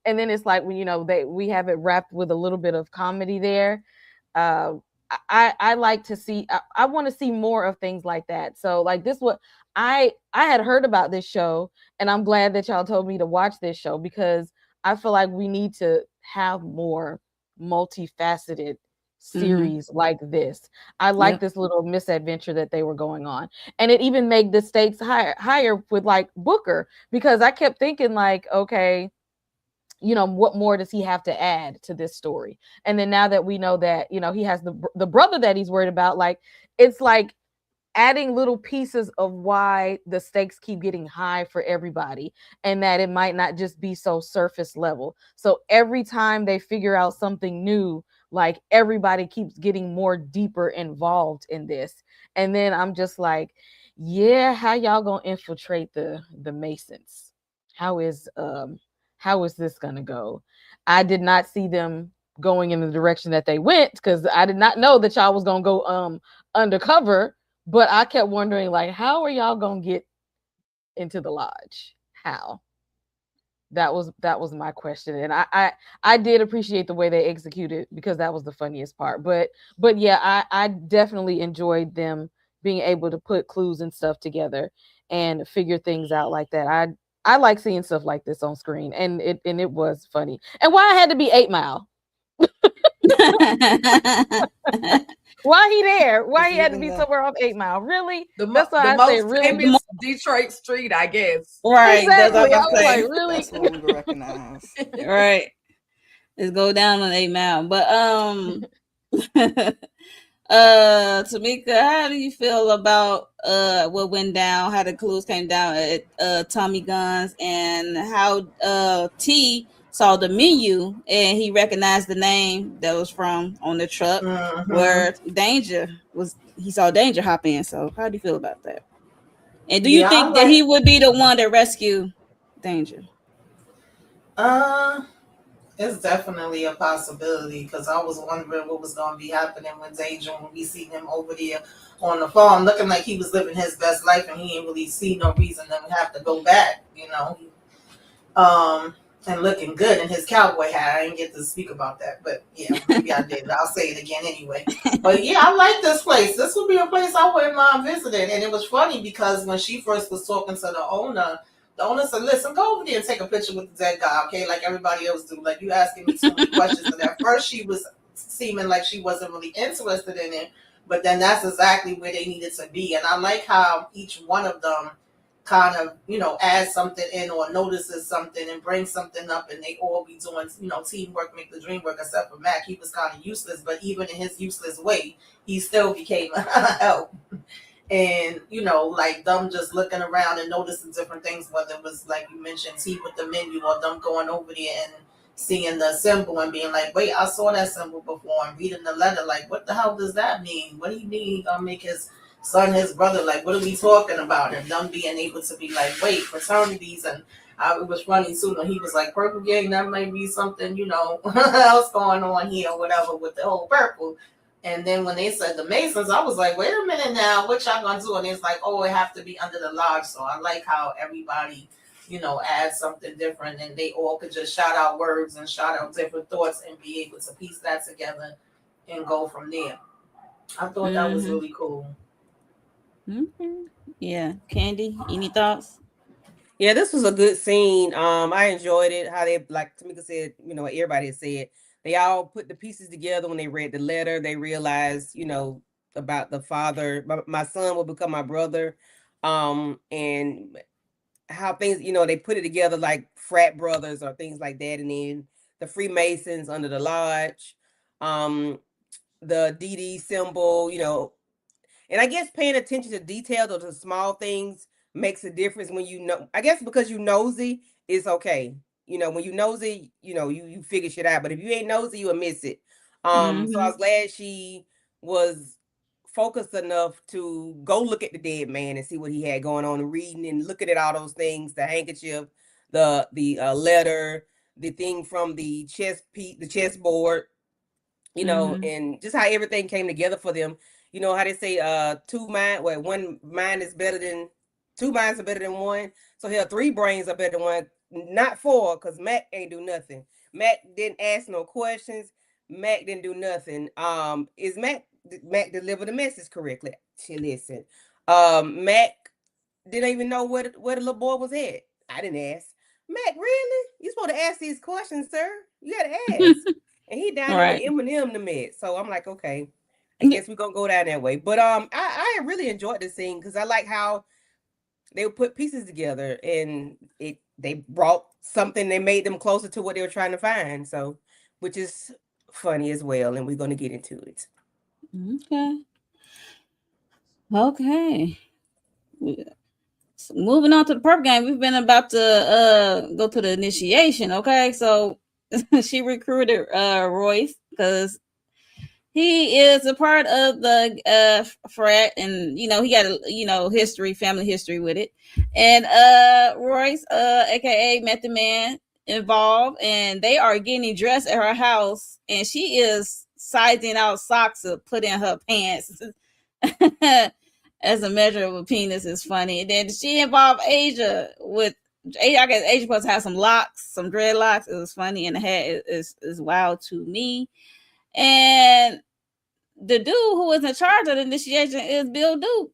and then it's like, when, you know, we have it wrapped with a little bit of comedy there. I like to see, I want to see more of things like that. So, like, this, what I had heard about this show, and I'm glad that y'all told me to watch this show, because I feel like we need to have more multifaceted series like this. I like this little misadventure that they were going on, and it even made the stakes higher with, like, Booker, because I kept thinking, like, okay, you know, what more does he have to add to this story? And then now that we know that, you know, he has the brother that he's worried about, like, it's like adding little pieces of why the stakes keep getting high for everybody, and that it might not just be so surface level. So every time they figure out something new, like, everybody keeps getting more deeper involved in this. And then I'm just like, yeah, how y'all gonna infiltrate the Masons? How is this gonna go? I did not see them going in the direction that they went, because I did not know that y'all was gonna go undercover. But I kept wondering, like, how are y'all gonna get into the lodge? How? That was my question. And I did appreciate the way they executed, because that was the funniest part. But yeah, I definitely enjoyed them being able to put clues and stuff together and figure things out like that. I like seeing stuff like this on screen, and it was funny. And why I had to be 8 Mile? Why he there? Why he had to be somewhere off 8 Mile? Really? That's why I say, really? Famous Detroit street, I guess. Right. Exactly. I was like, really? That's what we recognize. Right. Let's go down on 8 Mile. But Tamika, how do you feel about what went down, how the clues came down at Tommy Gunn's, and how T saw the menu and he recognized the name that was from on the truck where he saw Danger hop in. So how do you feel about that? And do you think that he would be the one that rescued Danger? It's definitely a possibility, because I was wondering what was going to be happening with Danger when we see him over there on the farm, looking like he was living his best life, and he ain't really see no reason to have to go back, you know. And looking good in his cowboy hat. I didn't get to speak about that, but yeah, maybe I did. I'll say it again anyway. But yeah, I like this place. This would be a place I wouldn't mind visiting. And it was funny, because when she first was talking to the owner, The owner said, listen, go over there and take a picture with the dead guy, okay? Like everybody else do. Like, you asking me too many questions. And at first she was seeming like she wasn't really interested in it. But then that's exactly where they needed to be. And I like how each one of them kind of, adds something in or notices something and brings something up, and they all be doing, teamwork make the dream work, except for Mac. He was kind of useless, but even in his useless way, he still became a help. And like them just looking around and noticing different things, whether it was like you mentioned, tea with the menu, or them going over there and seeing the symbol and being like, wait, I saw that symbol before, and reading the letter like, what the hell does that mean? What do you mean he gonna make his son his brother? Like, what are we talking about? And them being able to be like, wait, fraternities. And it was funny too when he was like, purple gang, that might be something else going on here or whatever with the whole purple. And then when they said the Masons, I was like, wait a minute now, what y'all gonna do? And it's like, oh, it have to be under the lodge. So I like how everybody, adds something different, and they all could just shout out words and shout out different thoughts and be able to piece that together and go from there. I thought that was really cool. Yeah. Candy, any thoughts? Yeah, this was a good scene. I enjoyed it. How they, like Tamika said, everybody had said, they all put the pieces together when they read the letter. They realized, about the father. My son will become my brother. And how things, they put it together like frat brothers or things like that. And then the Freemasons under the lodge, the DD symbol, and I guess paying attention to details or to small things makes a difference when I guess because you nosy, it's okay. When you nosy, you figure shit out. But if you ain't nosy, you'll miss it. So I was glad she was focused enough to go look at the dead man and see what he had going on, and reading and looking at all those things, the handkerchief, the letter, the thing from the chessboard, and just how everything came together for them. How they say one mind is better than two minds are better than one. So here, three brains are better than one, not four, because Mac ain't do nothing. Mac didn't ask no questions. Mac didn't do nothing. Is Mac delivered the message correctly? She listen. Mac didn't even know where the little boy was at. I didn't ask. Mac, really? You supposed to ask these questions, sir? You gotta ask. And he down there with Eminem the med. So I'm like, okay, I guess we're gonna go down that way. But I really enjoyed this scene because I like how they would put pieces together, and they brought something, they made them closer to what they were trying to find. So, which is funny as well, and we're gonna get into it. Okay. So moving on to the purple game, we've been about to go to the initiation. Okay, so she recruited Royce because he is a part of the frat, and he got a family history with it. And Royce, aka Method Man, involved, and they are getting dressed at her house, and she is sizing out socks to put in her pants as a measure of a penis. Is funny. And then she involved Asia with. I guess Asia supposed to have some locks, some dreadlocks. It was funny, and the hat is wild to me. And the dude who was in charge of the initiation is Bill Duke.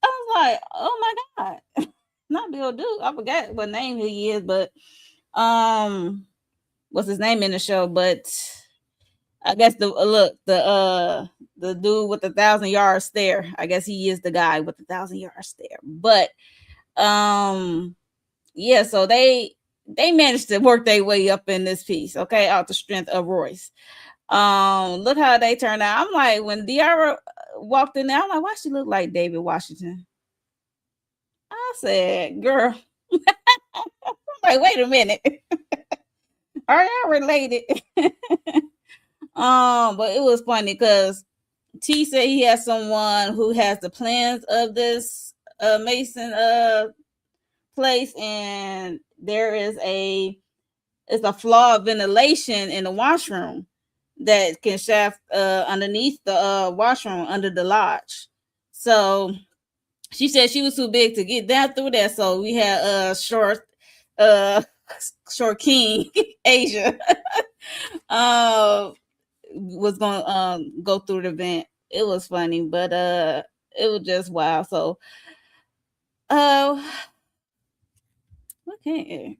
I was like, oh my God. Not Bill Duke. I forgot what name he is, but what's his name in the show? But I guess the dude with the 1,000-yard stare. I guess he is the guy with the 1,000-yard stare. But yeah, so they managed to work their way up in this piece, okay, out the strength of Royce. Look how they turned out. I'm like, when Diarra walked in there, I'm like, why she look like David Washington? I said, girl. I'm like, wait a minute. Are y'all related? But it was funny because T said he has someone who has the plans of this Mason place, and there is a flaw of ventilation in the washroom that can shaft underneath the washroom under the lodge. So she said she was too big to get down through there. So we had short king Asia was gonna go through the vent. It was funny, but it was just wild. So Okay.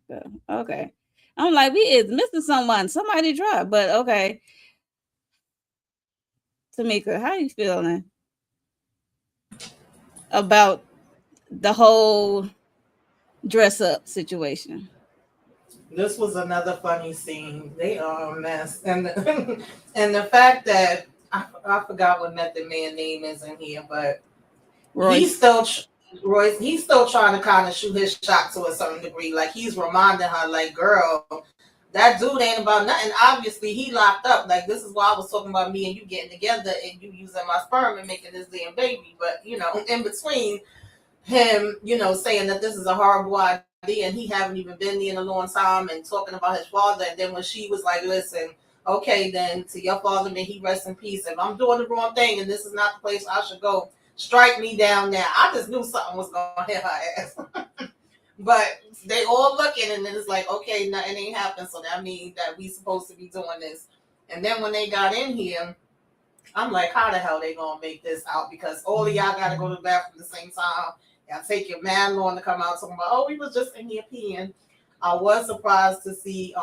Okay. I'm like, we is missing someone. Somebody dropped, but okay. Tamika, how you feeling about the whole dress up situation? This was another funny scene. They are a mess, and and the fact that I forgot what Method Man name is in here, but he's Royce. still Royce. He's still trying to kind of shoot his shot to a certain degree. Like he's reminding her, like, girl, that dude ain't about nothing. Obviously, he locked up. Like this is why I was talking about me and you getting together and you using my sperm and making this damn baby. But in between him, saying that this is a horrible idea and he haven't even been there in a long time and talking about his father. And then when she was like, listen, okay, then to your father, may he rest in peace. If I'm doing the wrong thing and this is not the place I should go, strike me down now. I just knew something was going to hit her ass. But they all looking and then it's like, okay, nothing ain't happened. So that means that we supposed to be doing this. And then when they got in here, I'm like, how the hell they gonna make this out? Because all of y'all gotta go to the bathroom at the same time. Y'all take your man long to come out talking about, oh, we was just in here peeing. I was surprised to see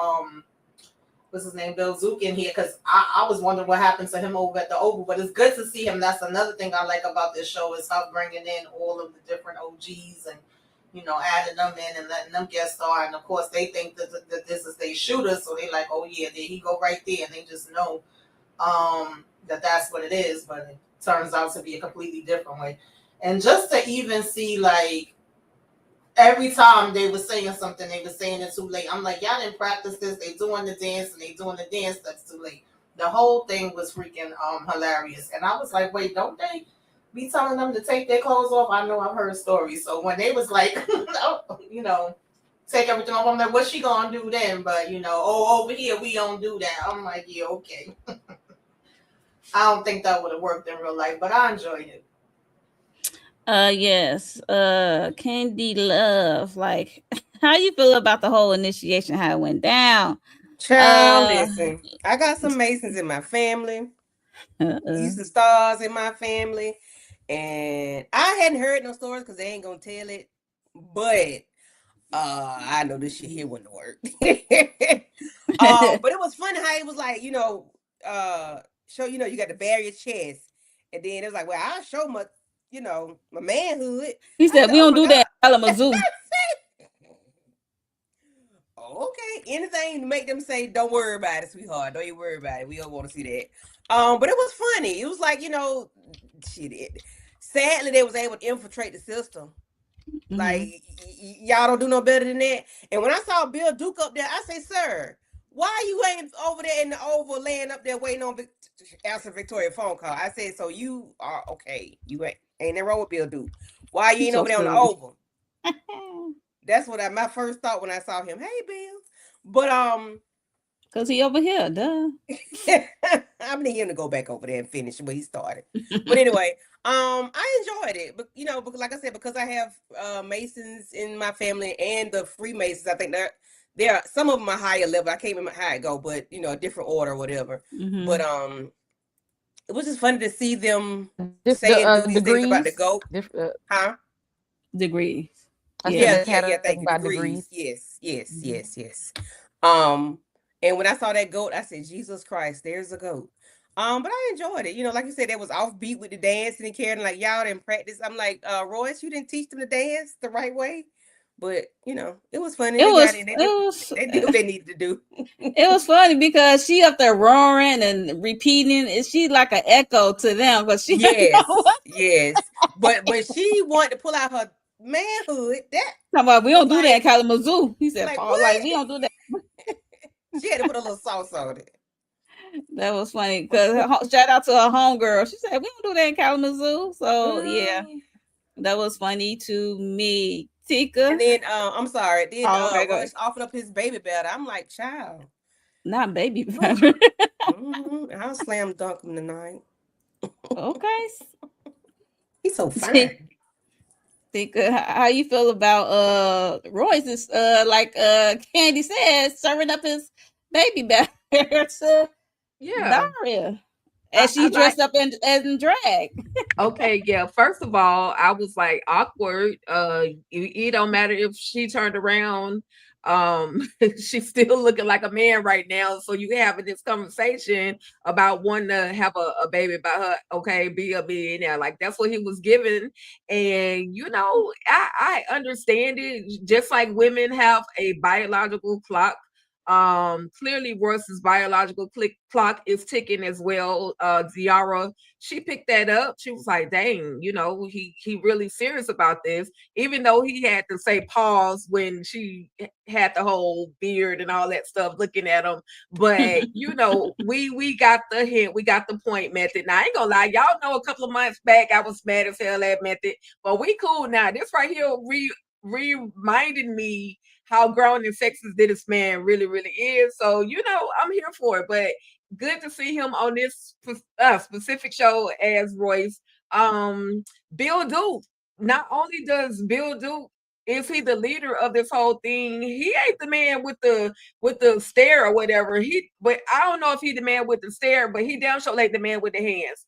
what's his name, Bill Zook in here, because I was wondering what happened to him over at the Oval. But it's good to see him. That's another thing I like about this show is how bringing in all of the different OGs and adding them in and letting them guest star. And of course, they think that this is their shooter, so they like, oh yeah, there he go right there, and they just know that's what it is. But it turns out to be a completely different way. And just to even see, like, every time they were saying something, they were saying it too late. I'm like, y'all didn't practice this. They doing the dance and they doing the dance steps too late. The whole thing was freaking hilarious. And I was like, wait, don't they be telling them to take their clothes off? I know I've heard stories. So when they was like, take everything off, I'm like, what's she gonna do then? But oh, over here we don't do that. I'm like, yeah, okay. I don't think that would have worked in real life, but I enjoyed it. Yes. Candy Love, like, how you feel about the whole initiation, how it went down? Child, listen, I got some Masons in my family. These are stars in my family. And I hadn't heard no stories because they ain't gonna tell it. But I know this shit here wouldn't work. But it was funny how it was like, show, you got to bare your chest. And then it was like, well, I'll show my, my manhood. He said, we don't do that in Kalamazoo. Okay, anything to make them say, don't worry about it, sweetheart. Don't you worry about it. We don't want to see that. But it was funny. It was like, shit. Sadly, they was able to infiltrate the system. Mm-hmm. Like, y'all don't do no better than that. And when I saw Bill Duke up there, I say, sir, why you ain't over there in the Oval laying up there waiting on answer Victoria's phone call? I said, so you are okay. You ain't that wrong with Bill Duke. Why you ain't over there on the Oval? That's what my first thought when I saw him. Hey, Bill. But because he over here, duh. I need him to go back over there and finish where he started. But anyway, I enjoyed it. But because like I said, because I have Masons in my family and the Freemasons, I think there are some of them are higher level. I can't remember how it go, but a different order or whatever. Mm-hmm. But it was just funny to see them saying these things about the goat. Degrees. Yeah. Thank you. Degrees. Yes. And when I saw that goat, I said, Jesus Christ, there's a goat. But I enjoyed it. Like you said, that was offbeat with the dancing and carrying, like, y'all didn't practice. I'm like, Royce, you didn't teach them to dance the right way. But, it was funny. They did what they needed to do. It was funny because she up there roaring and repeating. Is she like an echo to them? Because she yes. But when she wanted to pull out her manhood, we don't do that in Kalamazoo. He said, Paul, we don't do that. She had to put a little sauce on it. That was funny because shout out to her homegirl. She said, we don't do that in Kalamazoo. So yeah, that was funny to me. Tika. And then I'm sorry. Then Royce offered up his baby better. I'm like, child. Not baby better. I'll slam dunk him tonight. Okay. He's so fine. Tika, how you feel about Royce is like Candy says, serving up his baby better to Daria. as she I like. dressed up in drag. Okay, yeah. First of all, I was like awkward. It don't matter if she turned around. She's still looking like a man right now. So you having this conversation about wanting to have a baby by her. Okay, be a millionaire. Like that's what he was given. And I understand it. Just like women have a biological clock. Clearly Royce's biological clock is ticking as well. Diarra, she picked that up. She was like, dang, he really serious about this, even though he had to say pause when she had the whole beard and all that stuff looking at him. But we got the hint, we got the point, Method. Now I ain't gonna lie, y'all know a couple of months back I was mad as hell at Method, but we cool now. This right here reminded me how grown and sexist this man really, really is. So, I'm here for it. But good to see him on this specific show as Royce. Bill Duke. Not only does Bill Duke is he the leader of this whole thing, he ain't the man with the stare or whatever. But I don't know if he the man with the stare, but he damn sure like the man with the hands.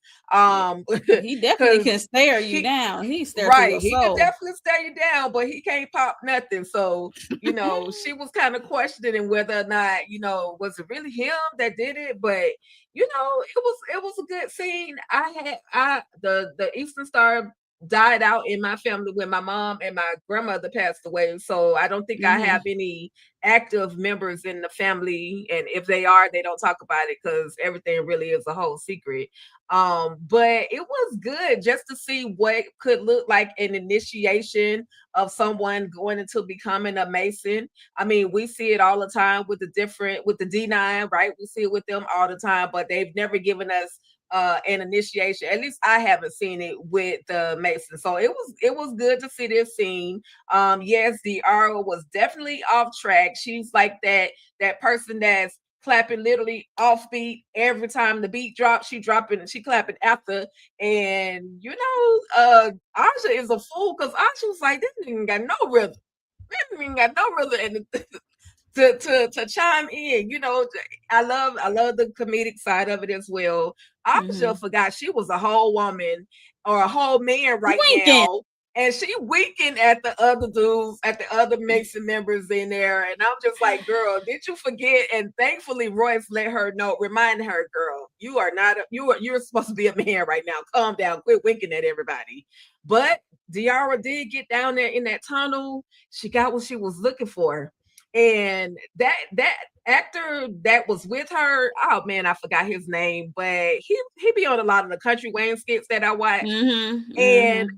He definitely can stare you down. He stare to your He can soul. definitely stare you down, but he can't pop nothing. So, she was kind of questioning whether or not, was it really him that did it? But it was a good scene. The Eastern Star died out in my family when my mom and my grandmother passed away. So I don't think I have any active members in the family. And if they are, they don't talk about it because everything really is a whole secret. But it was good just to see what could look like an initiation of someone going into becoming a Mason. I mean, we see it all the time with the D9, right? We see it with them all the time, but they've never given us an initiation. At least I haven't seen it with the Mason. So it was good to see this scene. Yes, Diarra was definitely off track. She's like that person that's clapping literally off beat every time the beat drops. She clapping after. And Asha is a fool because Asha was like, this nigga got no rhythm. This nigga got no rhythm. And to chime in, I love the comedic side of it as well. Asha forgot she was a whole woman or a whole man right now. And she winking at the other dudes, at the other Mason members in there. And I'm just like, girl, did you forget? And thankfully Royce remind her, girl, you're supposed to be a man right now. Calm down, quit winking at everybody. But Diarra did get down there in that tunnel. She got what she was looking for. And that actor that was with her, oh man, I forgot his name, but he be on a lot of the Country Wayne skits that I watch. And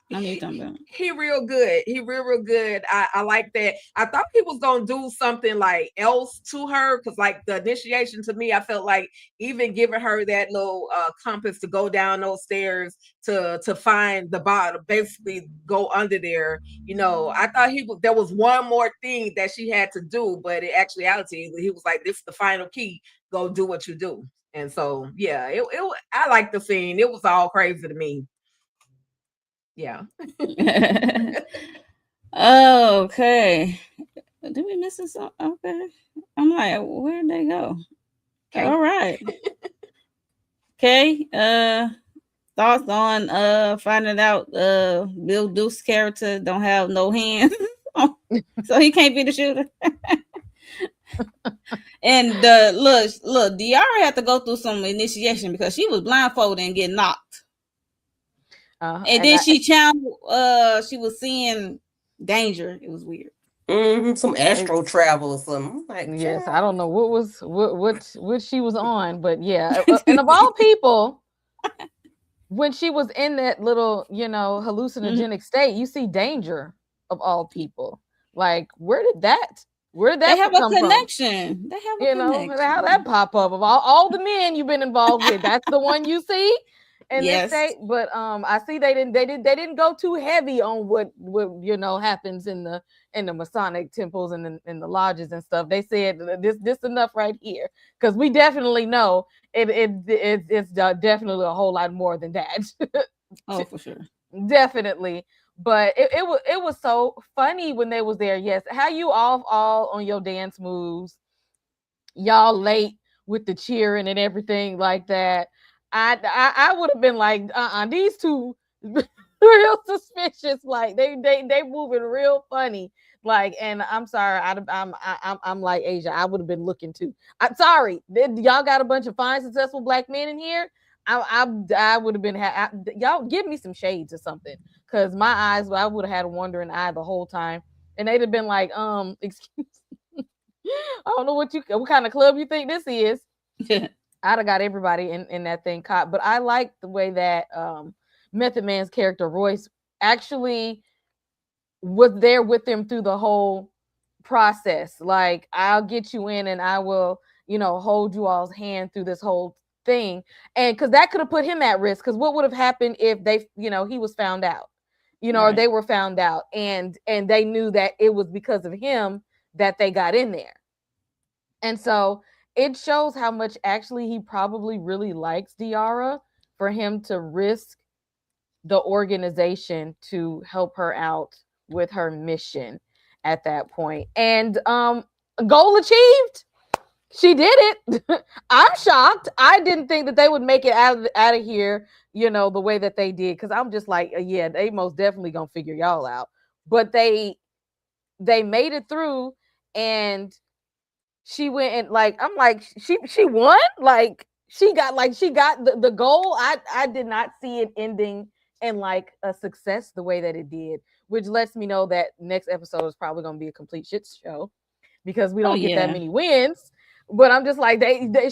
he real good. He real good. I like that. I thought he was gonna do something like else to her, because like the initiation to me, I felt like even giving her that little compass to go down those stairs to find the bottom, basically go under there. I thought there was one more thing that she had to do, but in actuality, he was like, this is the final key. Go do what you do. And so, yeah, I like the scene. It was all crazy to me. Yeah. Okay. Did we miss something? Okay. I'm like, where'd they go? Okay. All right. Okay. Thoughts on finding out Bill Duke's character don't have no hands, so he can't be the shooter. And look, Diarra had to go through some initiation because she was blindfolded and get knocked. And then she was seeing danger. It was weird. Some astral travel or something. Like, yes, I don't know what she was on, but yeah. And of all people, when she was in that little, hallucinogenic state, you see danger of all people. Like, where did that they have a connection? From? They have a connection. How that pop up of all the men you've been involved with? That's the one you see in this state. But I see they didn't go too heavy on what happens in the Masonic temples and in the lodges and stuff. They said this enough right here, because we definitely know it's definitely a whole lot more than that. Oh, for sure, definitely. But it was so funny when they was there. Yes, how you all on your dance moves, y'all late with the cheering and everything like that. I would have been like, these two real suspicious. Like they moving real funny. Like, and I'm sorry, I'm like Asia. I would have been looking too. I'm sorry, y'all got a bunch of fine, successful black men in here. I would have been y'all give me some shades or something, because my eyes, I would have had a wandering eye the whole time, and they'd have been like, excuse, I don't know what kind of club you think this is. I'd have got everybody in that thing caught. But I like the way that Method Man's character Royce actually was there with him through the whole process. Like, I'll get you in and I will, hold you all's hand through this whole thing. And because that could have put him at risk. Because what would have happened if they, he was found out, or they were found out, and they knew that it was because of him that they got in there. And so it shows how much actually he probably really likes Diarra for him to risk the organization to help her out with her mission at that point. And goal achieved. She did it. I'm shocked. I didn't think that they would make it out of here, the way that they did. Because I'm just like, yeah, they most definitely gonna figure y'all out. But they made it through, and she went and I'm like, she won. Like she got the goal. I did not see it ending in like a success the way that it did, which lets me know that next episode is probably going to be a complete shit show, because we don't get that many wins. But I'm just like,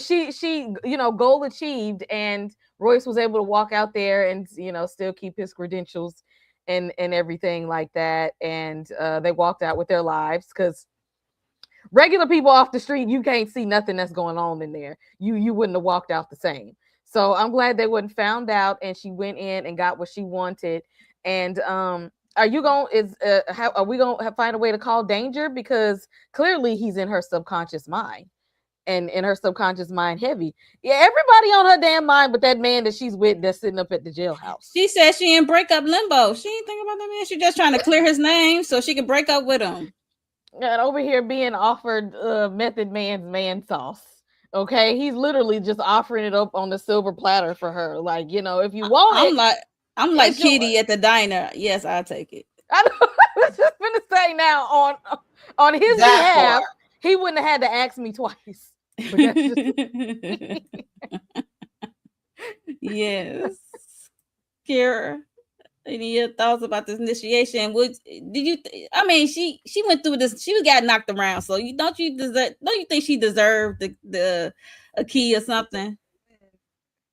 she goal achieved, and Royce was able to walk out there and still keep his credentials and everything like that, and they walked out with their lives, because regular people off the street, you can't see nothing that's going on in there. You wouldn't have walked out the same. So I'm glad they wouldn't found out, and she went in and got what she wanted. And are we gonna find a way to call danger, because clearly he's in her subconscious mind, and in her subconscious mind heavy. Yeah, everybody on her damn mind, but that man that she's with that's sitting up at the jailhouse. She said she in breakup limbo. She ain't thinking about that man. She just trying to clear his name so she can break up with him. And over here being offered Method Man's man sauce. Okay, he's literally just offering it up on the silver platter for her. Like, if you want I'm like Kitty at the diner. Yes, I'll take it. I was just gonna say, now on his behalf, he wouldn't have had to ask me twice. But that's just... Yes. Kira, any thoughts about this initiation? She went through this. She got knocked around. So don't you think she deserved a key or something?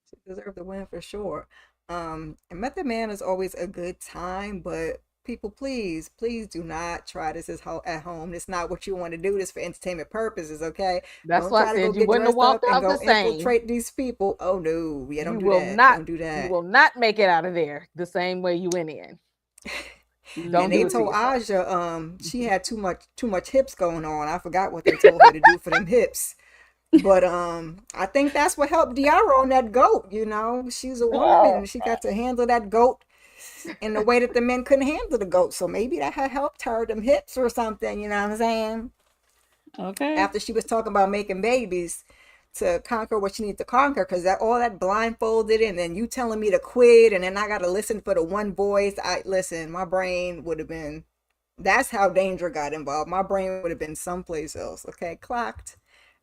She deserved the win for sure. And Method Man is always a good time, but people, please do not try this at home. It's not what you want to do. This for entertainment purposes, okay? That's why I said you wouldn't have walked out the same. Infiltrate these people. Oh no, yeah, don't do that. Don't do that. You will not make it out of there the same way you went in. And they told Aja she had too much hips going on. I forgot what they told her to do for them hips. But I think that's what helped Diarra on that goat. She's a woman and she got to handle that goat in the way that the men couldn't handle the goat. So maybe that had helped her, them hips or something, you know what I'm saying? Okay. After she was talking about making babies to conquer what she needs to conquer, because all that blindfolded and then you telling me to quit and then I got to listen for the one voice. My brain would have been, that's how danger got involved. My brain would have been someplace else, okay? Clocked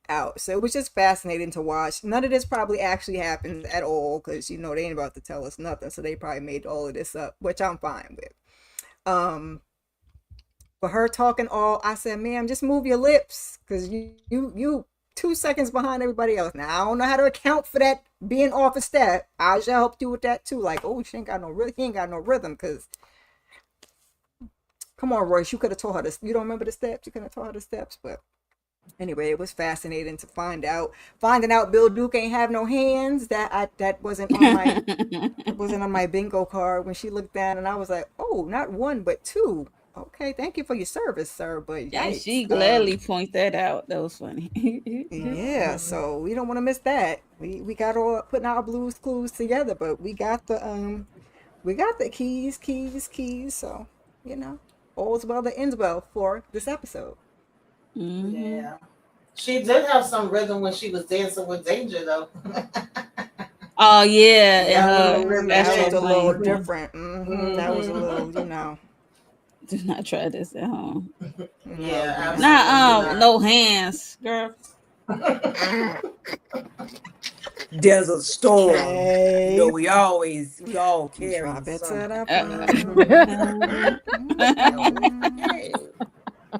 out. So it was just fascinating to watch. None of this probably actually happened at all, because they ain't about to tell us nothing, so they probably made all of this up, which I'm fine with. For her talking I said, ma'am, just move your lips, because you 2 seconds behind everybody else. Now I don't know how to account for that being off a step. Aja helped you with that too. Like, oh, he ain't got no rhythm, because come on, Royce, you could have taught her this. You don't remember the steps? You could have taught her the steps. But anyway, it was fascinating to finding out Bill Duke ain't have no hands. That wasn't on my bingo card when she looked down, and I was like, oh, not one but two. Okay, thank you for your service, sir. But yeah, she gladly point that out. That was funny. Yeah, so we don't want to miss that. We got all putting our blues clues together, but we got the keys. So all's well that ends well for this episode. Mm-hmm. Yeah, she did have some rhythm when she was dancing with Danger, though. Oh yeah, That was a and little her. That's That reminiscent. was so a little funny. different. That was a little, Do not try this at home. no, Yeah, do not. absolutely not. No hands, girl. Desert storm. You know, Okay. we all carry Drop it to something. the Uh, floor. Okay.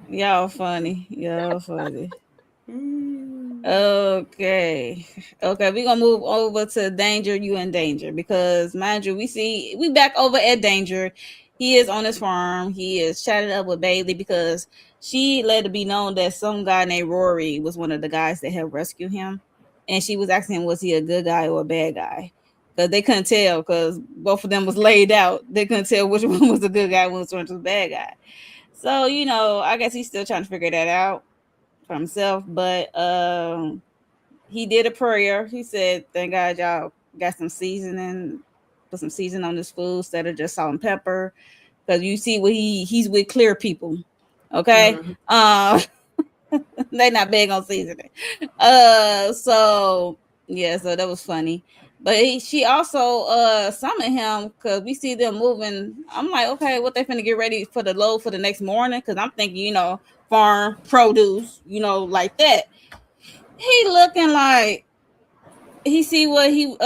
y'all funny. Y'all funny. Mm. Okay. Okay, we're gonna move over to Danger, you in Danger. Because mind you, we back over at Danger. He is on his farm. He is chatting up with Bailey because she let it be known that some guy named Rory was one of the guys that helped rescue him. And she was asking him, was he a good guy or a bad guy? Because they couldn't tell because both of them was laid out. They couldn't tell which one was a good guy, which one was a bad guy. So, I guess he's still trying to figure that out for himself, but he did a prayer. He said, "Thank God y'all got some seasoning, put some seasoning on this food instead of just salt and pepper." Because you see what he's with clear people, okay? They not big on seasoning. So yeah, so that was funny. But she also summoned him because we see them moving. I'm like, okay, what they finna get ready for the load for the next morning? Because I'm thinking, farm produce, like that. He looking like he see what he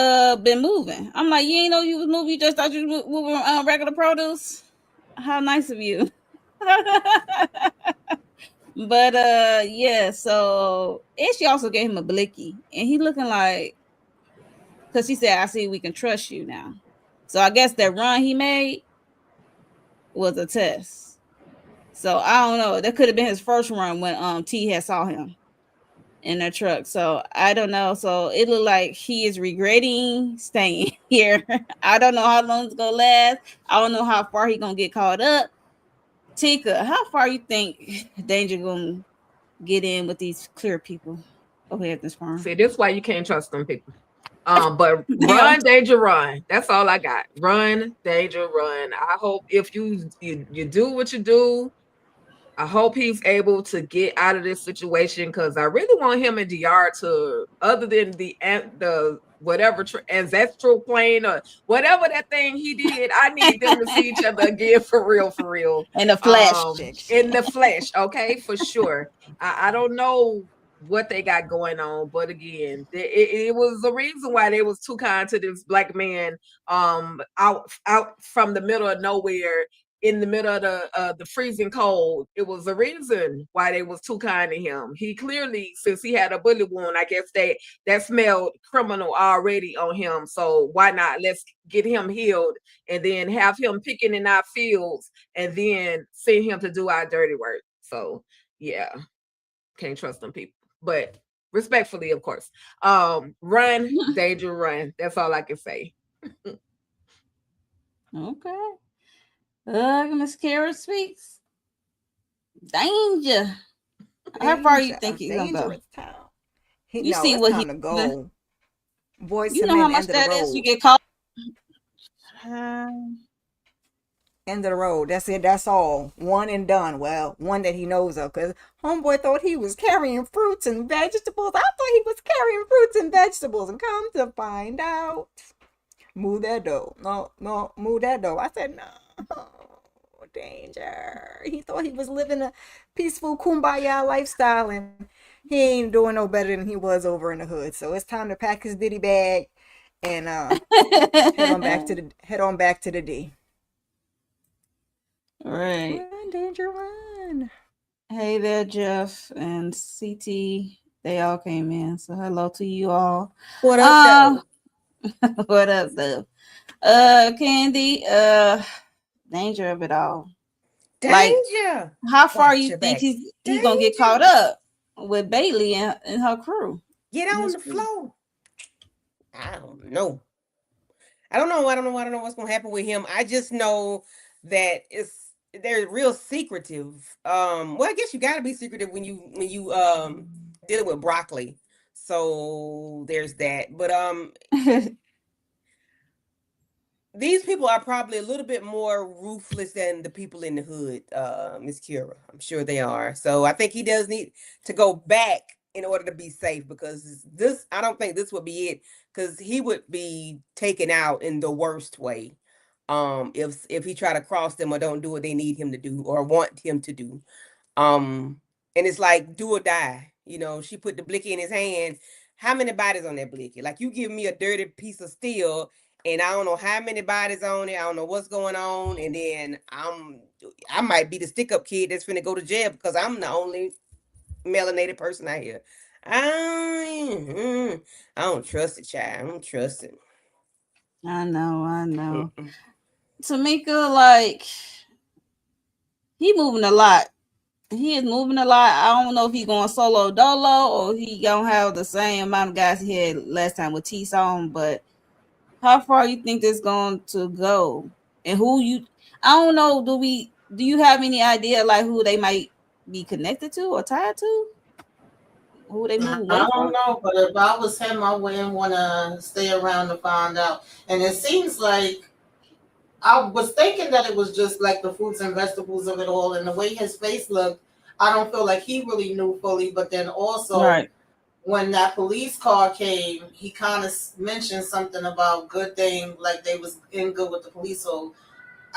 been moving. I'm like, you ain't know you was moving. You just thought you was moving regular produce. How nice of you. But yeah, so and she also gave him a blicky, and he looking like, because she said, "I see we can trust you now." So I guess that run he made was a test. So I don't know. That could have been his first run when T had saw him in the truck. So I don't know. So it looked like he is regretting staying here. I don't know how long it's gonna last. I don't know how far he gonna get caught up. Tika, how far you think Danger gonna get in with these clear people over here at this farm? See, this is why you can't trust them people. But Yeah. run, danger, run. That's all I got. Run, danger, run. I hope if you do what you do, I hope he's able to get out of this situation because I really want him and Diarra to, other than the whatever ancestral plane or whatever that thing he did, I need them to see each other again for real, for real. In the flesh. In the flesh, okay, for sure. I don't know what they got going on, but again, it was the reason why they was too kind to this black man out from the middle of nowhere in the middle of the freezing cold. It was the reason why they was too kind to him. He clearly, since he had a bullet wound, I guess that smelled criminal already on him. So why not? Let's get him healed and then have him picking in our fields and then send him to do our dirty work. So yeah, can't trust them people. But respectfully, of course. Run, danger, run. That's all I can say. Okay. Miss Kara speaks. Danger. How far you think he's gonna go? Dangerous town. You No, see it's what time he to go. Voice You him know how in, much end of the that is? You road. get caught. End of the road. That's it. That's all. One and done. Well, one that he knows of. Because homeboy thought he was carrying fruits and vegetables. I thought he was carrying fruits and vegetables. And come to find out, move that dough. No, move that dough. I said, no. Danger. He thought he was living a peaceful kumbaya lifestyle. And he ain't doing no better than he was over in the hood. So it's time to pack his ditty bag and head on back to the D. Right. Run, danger, run. Hey there, Jeff and CT. They all came in. So hello to you all. What up, though? What up, though? Candy, danger of it all. Like, Danger. how far Watch you your think back. he's gonna get caught Danger. up with Bailey and her crew? Get on the floor. I don't know. I don't know what's gonna happen with him. I just know that they're real secretive. Well, I guess you gotta be secretive when you dealing with broccoli. So there's that. But these people are probably a little bit more ruthless than the people in the hood, Miss Kira. I'm sure they are. So I think he does need to go back in order to be safe because I don't think this would be it. because he would be taken out in the worst way. If he try to cross them or don't do what they need him to do or want him to do. And it's like do or die. You know, she put the blicky in his hand. How many bodies on that blicky? Like you give me a dirty piece of steel, and I don't know how many bodies on it. I don't know what's going on, and then I might be the stick up kid that's finna go to jail because I'm the only melanated person out here. I don't trust it, child. I don't trust it. I know. Mm-mm. Tamika, like he moving a lot. He is moving a lot. I don't know if he's going solo dolo or he gonna have the same amount of guys he had last time with T Song. But how far you think this going to go? And who you? I don't know. Do you have any idea like who they might be connected to or tied to? Who they move away I don't from? know, but if I was him, I wouldn't want to stay around to find out. And it seems like I was thinking that it was just like the fruits and vegetables of it all, and the way his face looked, I don't feel like he really knew fully. But then also, Right. when that police car came, he kind of mentioned something about good thing, like they was in good with the police. So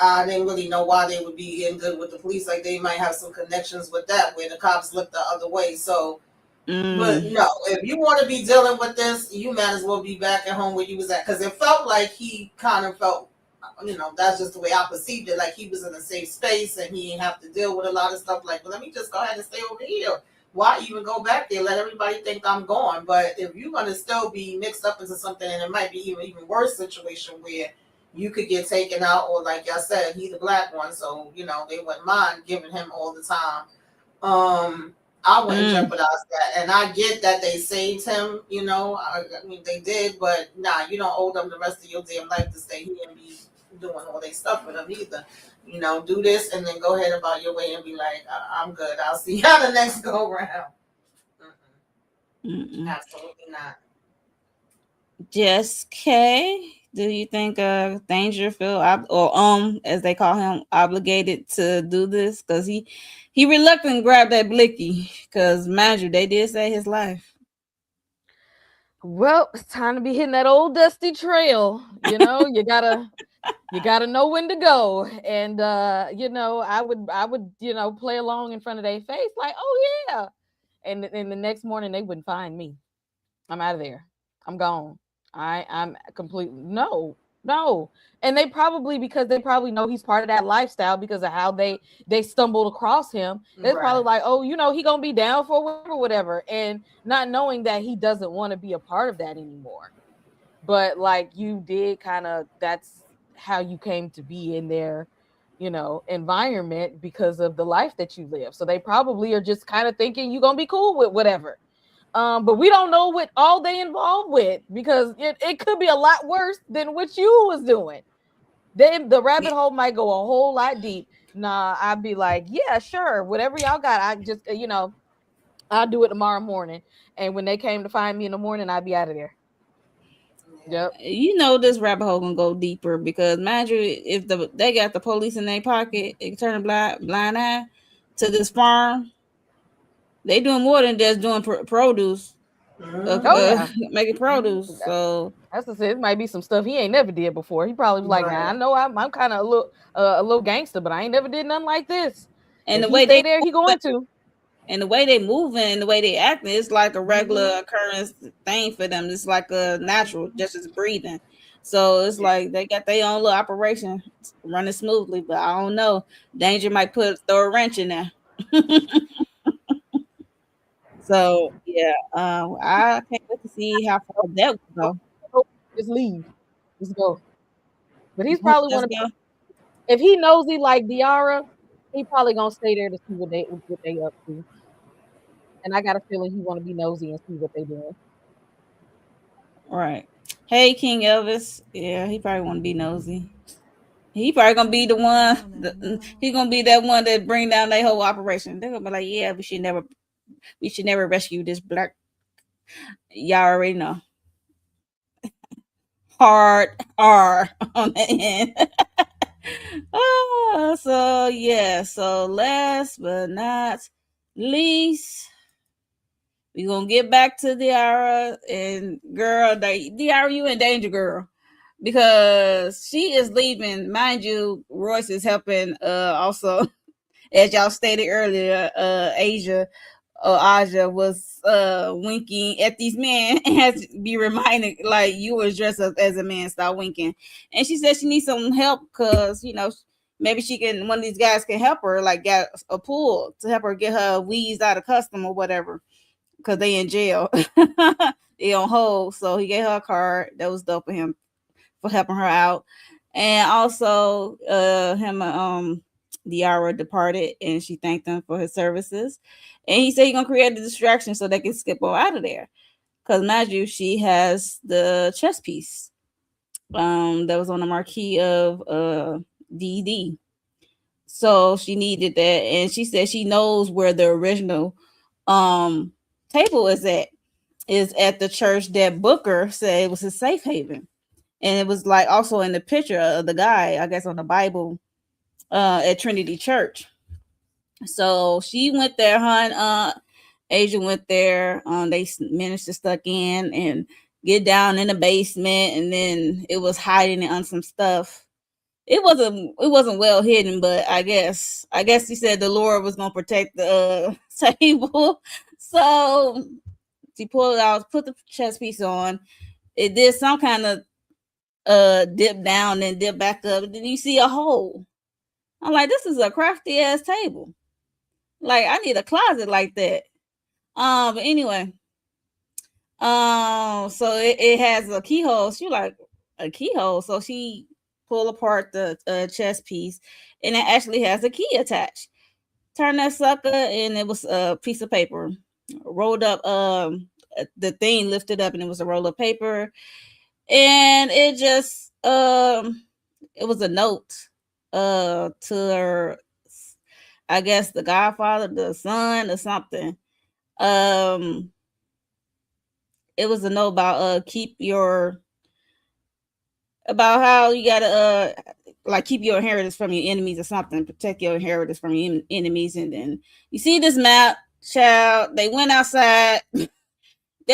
I didn't really know why they would be in good with the police. Like they might have some connections with that, where the cops looked the other way. So. But no, if you want to be dealing with this, you might as well be back at home where you was at. Because it felt like he kind of felt, that's just the way I perceived it. Like he was in a safe space and he didn't have to deal with a lot of stuff. Like, well, let me just go ahead and stay over here. Why even go back there? Let everybody think I'm gone. But if you're going to still be mixed up into something, and it might be even worse situation where you could get taken out, or like I said, he's the black one, so they wouldn't mind giving him all the time. I wouldn't jeopardize that. And I get that they saved him, I mean, they did, but nah, you don't owe them the rest of your damn life to stay here and be doing all their stuff with them either. Do this and then go ahead about your way and be like, I'm good. I'll see you on the next go round. Absolutely not. Jess K, do you think Danger feel as they call him obligated to do this because he reluctant to grab that blicky because mind you they did save his life. Well, it's time to be hitting that old dusty trail. You gotta know when to go. And I would play along in front of their face like, oh yeah. And the next morning they wouldn't find me. I'm out of there. I'm gone. I'm completely no. And because they probably know he's part of that lifestyle because of how they stumbled across him. They're probably like, oh, he gonna be down for whatever, and not knowing that he doesn't want to be a part of that anymore. But like you did that's how you came to be in their environment because of the life that you live. So they probably are just kind of thinking you're gonna be cool with whatever. But we don't know what all they involved with because it could be a lot worse than what you was doing. The rabbit hole might go a whole lot deep. Nah, I'd be like, yeah, sure, whatever y'all got. I just, I'll do it tomorrow morning. And when they came to find me in the morning, I'd be out of there. Yep. This rabbit hole gonna go deeper because mind you, if they got the police in their pocket, they turn a blind eye to this farm. They doing more than just doing produce. Making produce. So that's to say, it might be some stuff he ain't never did before. He probably was like, nah, I know I'm kind of a little gangster, but I ain't never did nothing like this. And if the way they there, he going to. And the way they moving and the way they acting, it's like a regular occurrence thing for them. It's like a natural, just as breathing. So it's like they got their own little operation running smoothly, but I don't know. Danger might throw a wrench in there. So yeah, I can't wait to see how far that will go. Just leave, just go. But he's probably one of. If he nosy like Diarra, he probably gonna stay there to see what they up to. And I got a feeling he want to be nosy and see what they doing. Right. Hey, King Elvis. Yeah, he probably want to be nosy. He probably gonna be the one. He gonna be that one that bring down their whole operation. They're gonna be like, yeah, we should never rescue this black. Y'all already know. Hard R on the end. So yeah. So last but not least, We gonna get back to Diarra, and girl, Diarra, you in danger, girl, because she is leaving. Mind you, Royce is helping. Also, as y'all stated earlier, Aja was winking at these men and has to be reminded, like, you was dressed up as a man, stop winking. And she said she needs some help because, you know, maybe one of these guys can help her, like get a pool to help her get her weeds out of custom or whatever, because they in jail. They on hold. So he gave her a card. That was dope for him, for helping her out. And also Diarra departed and she thanked him for his services. And he said he's gonna create a distraction so they can skip her out of there. Because mind you, she has the chess piece that was on the marquee of DD. So she needed that, and she said she knows where the original table is at the church that Booker said it was his safe haven. And it was like also in the picture of the guy, I guess, on the Bible at Trinity Church. So she went there, Asia went there. They managed to stuck in and get down in the basement, and then it was hiding on some stuff. It wasn't well hidden, but I guess he said the Lord was gonna protect the table. So she pulled it out, put the chess piece on. It did some kind of dip down and dip back up. Then you see a hole. I'm like, this is a crafty ass table. Like, I need a closet like that. But anyway, so it has a keyhole. She like a keyhole, so she pull apart the chess piece, and it actually has a key attached. Turn that sucker, and it was a piece of paper rolled up. The thing lifted up, and it was a roll of paper, and it just it was a note to her, I guess the godfather, the son, or something. It was a note about about how you gotta like keep your inheritance from your enemies or something, protect your inheritance from your enemies. And then you see this map, child. They went outside. They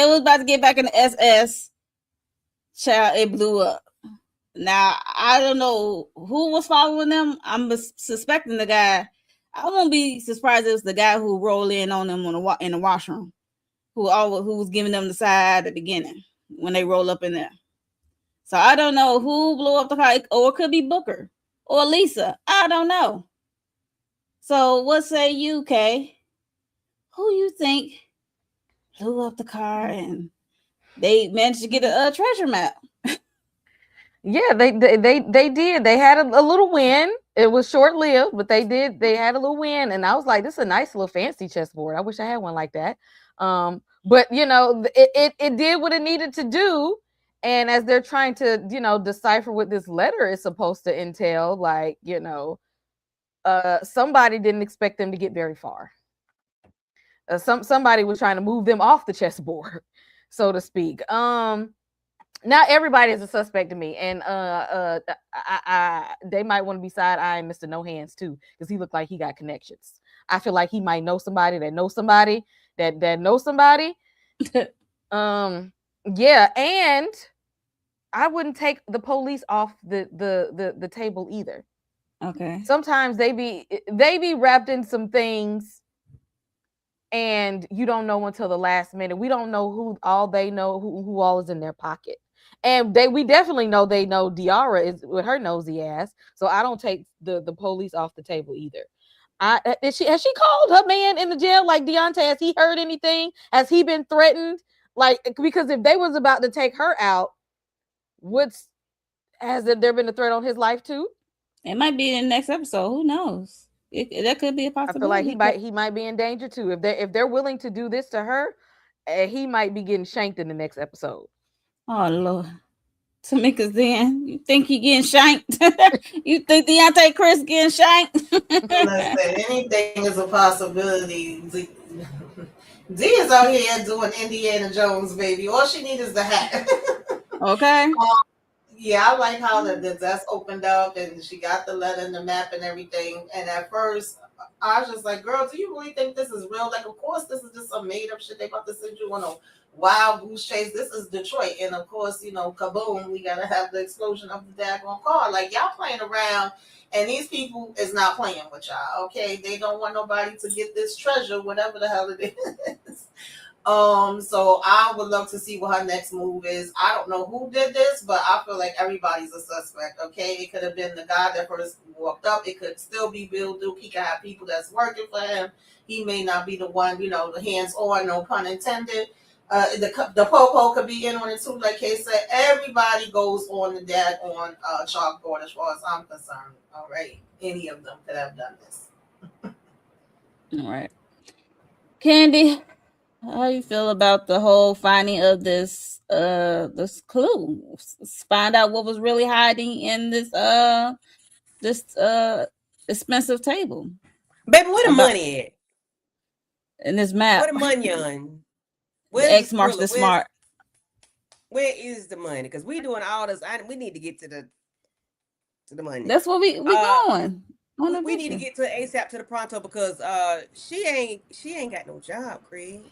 was about to get back in the SS. Child, it blew up. Now I don't know who was following them. I'm suspecting the guy. I won't be surprised if it was the guy who rolled in on them in the washroom, who was giving them the side at the beginning when they roll up in there. So I don't know who blew up the car, or it could be Booker or Lisa. I don't know. So what say you, Kay? Who you think blew up the car and they managed to get a treasure map? Yeah, they did. They had a little win. It was short lived, but they did. They had a little win, and I was like, "This is a nice little fancy chessboard. I wish I had one like that." But you know, it did what it needed to do. And as they're trying to, you know, decipher what this letter is supposed to entail, like, you know, somebody didn't expect them to get very far. Somebody was trying to move them off the chessboard, so to speak. Now everybody is a suspect to me, and they might want to be side-eyeing Mr. No Hands too, because he looked like he got connections. I feel like he might know somebody that knows somebody that knows somebody. Yeah, and I wouldn't take the police off the table either. Okay. Sometimes they be wrapped in some things, and you don't know until the last minute. We don't know who all they know, who all is in their pocket. And we definitely know they know Diarra is with her nosy ass. So I don't take the police off the table either. Has she called her man in the jail? Like, Deontay, has he heard anything? Has he been threatened? Like, because if they was about to take her out, has there been a threat on his life too? It might be in the next episode. Who knows? That could be a possibility. I feel like he might be in danger too. If they're willing to do this to her, he might be getting shanked in the next episode. Oh Lord. Tamika's then. You think he getting shanked? You think Diarra and Chris getting shanked? Listen, anything is a possibility. D is out here doing Indiana Jones, baby. All she needs is the hat. Okay. Yeah, I like how the desk opened up and she got the letter and the map and everything. And at first, I was just like, girl, do you really think this is real? Like, of course, this is just some made up shit. They about to send you on a wild goose chase. This is Detroit. And of course, kaboom, we got to have the explosion of the daggone car. Like, y'all playing around. And these people is not playing with y'all, okay? They don't want nobody to get this treasure, whatever the hell it is. So I would love to see what her next move is. I don't know who did this, but I feel like everybody's a suspect. Okay, it could have been the guy that first walked up. It could still be Bill Duke. He could have people that's working for him. He may not be the one, the hands on, no pun intended. The popo could be in on it too. Like Kay said, everybody goes on the chalkboard as far as I'm concerned. All right, any of them could have done this. All right, Candy. How you feel about the whole finding of this clue? Find out what was really hiding in this expensive table. Baby, where the money at? In this map. Where the money on? The X marks the smart. Where is the money? Because we doing all this. We need to get to the money. That's what we going. We need to get to ASAP to the pronto because she ain't got no job, Craig.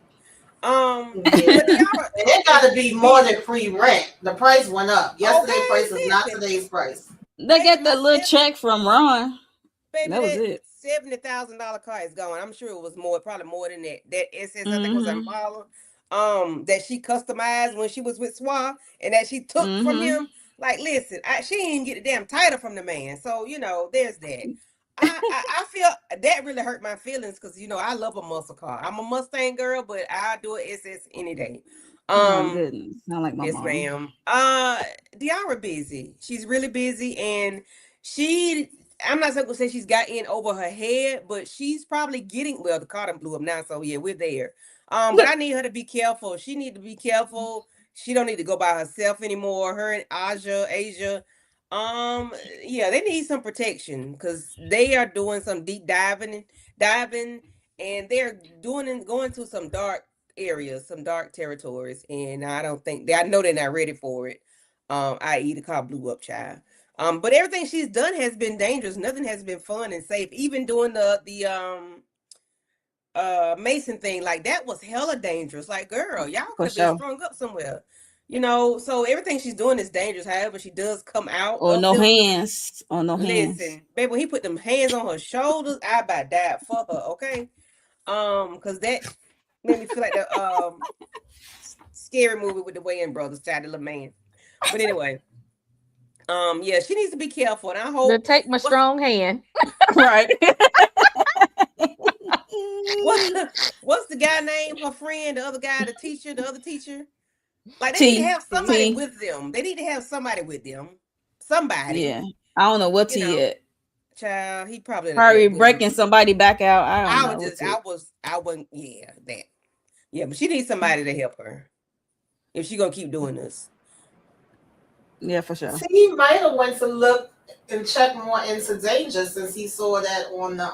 It got to be more than free rent. The price went up. Yesterday's price is not today's price. They get the little check from Ron. Baby, that was it. $70,000 car is gone. I'm sure it was more, probably more than that. That SS, I think was Impala, that she customized when she was with Swa and that she took from him. Like, listen, she didn't get the damn title from the man. So, there's that. I feel that really hurt my feelings because I love a muscle car. I'm a Mustang girl, but I do an SS any day. Oh my goodness, sound like my mom. Ma'am. Diarra busy. She's really busy, and I'm not going to say she's got in over her head, but she's probably getting. Well, the car done blew up now, so yeah, we're there. But I need her to be careful. She need to be careful. She don't need to go by herself anymore. Her and Asia. Yeah, they need some protection because they are doing some deep diving, and they're going to some dark areas, some dark territories, and I know they're not ready for it. I.e. the car blew up, child. But everything she's done has been dangerous. Nothing has been fun and safe. Even doing the Mason thing, like that was hella dangerous. Like, girl, y'all could have been strung up somewhere. So everything she's doing is dangerous. However, she does come out. No hands. Listen, baby, when he put them hands on her shoulders, I about died for her. Okay, because that made me feel like the scary movie with the Wayans brothers, child, the little man. But anyway, yeah, she needs to be careful, and I hope to take my strong hand. Right. What's the guy name? Her friend, the other guy, the other teacher. Like, they need to have somebody with them. They need to have somebody with them. Somebody. Yeah. I don't know what T yet. Child, he probably breaking somebody back out. I wouldn't, yeah, that. Yeah, but she needs somebody to help her if she's gonna keep doing this. Yeah, for sure. See, he might have went to look and check more into danger since he saw that on the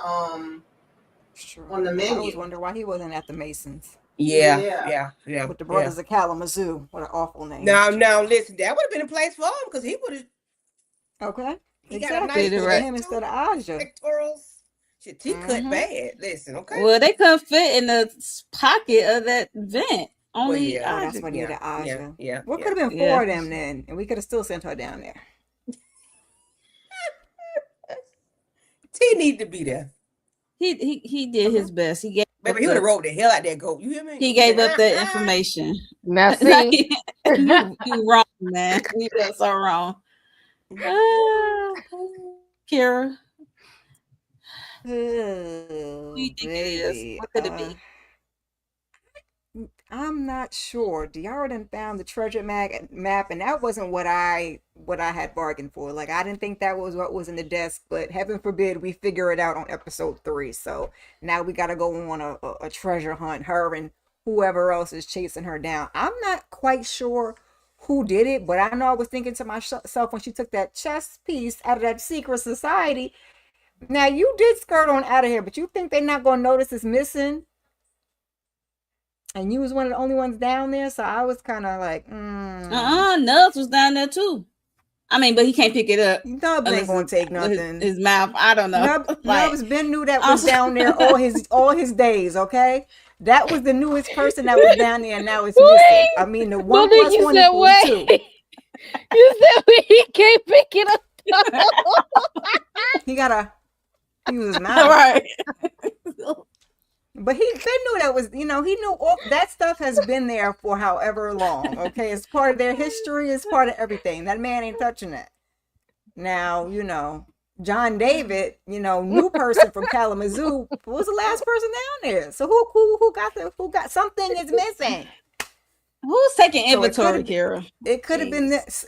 menu. I was wondering why he wasn't at the Masons. Yeah. With the Brothers of Kalamazoo. What an awful name. Now, listen, that would have been a place for him because he would have. Okay. He got a nice right. Him instead of Aja. Pectorals. Shit, he cut bad. Listen, okay. Well, they couldn't fit in the pocket of that vent. Only that's what needed Aja. Yeah. What could have been four of them then? And we could have still sent her down there. T need to be there. He did his best. He gave. Baby, he would have rolled the hell out that goat. You hear me? He gave up the information. Now see, you wrong, man. You got so wrong. Kara, Oh, who do you think it is? What could it be? I'm not sure. Diarra done found the treasure map, and that wasn't what I had bargained for. Like, I didn't think that was what was in the desk, but heaven forbid we figure it out on episode 3. So now we got to go on a treasure hunt. Her and whoever else is chasing her down. I'm not quite sure who did it, but I know I was thinking to myself when she took that chess piece out of that secret society. Now, you did skirt on out of here, but you think they're not going to notice it's missing? And you was one of the only ones down there, so I was kind of like, Nubbs was down there too. I mean, but he can't pick it up. Nubs ain't gonna take nothing. His mouth. I don't know. Nubs been knew that was down there all his days. Okay, that was the newest person that was down there, and now it's missing. I mean, the 1 plus 1 equals 2. You said he can't pick it up. He gotta use his mouth, right? But they knew that was, he knew all that stuff has been there for however long. Okay, it's part of their history. It's part of everything. That man ain't touching it. Now, John David, new person from Kalamazoo, was the last person down there. So who got something is missing? Who's taking inventory, Kara? It could have been this.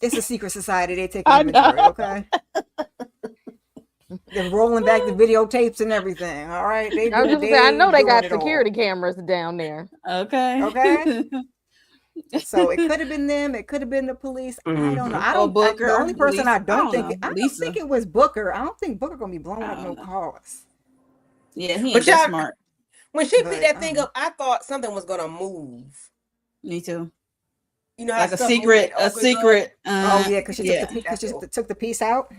It's a secret society. They take inventory, okay? They're rolling back the videotapes and everything. All right. I know they got security cameras down there. Okay. So it could have been them. It could have been the police. I don't know. Booker. The only person Lisa, I don't think it was Booker. I don't think Booker gonna be blowing up no cars. Yeah, he ain't that smart. When she picked that thing up, I thought something was gonna move. Me too. You know, like a secret. Because she took the piece out.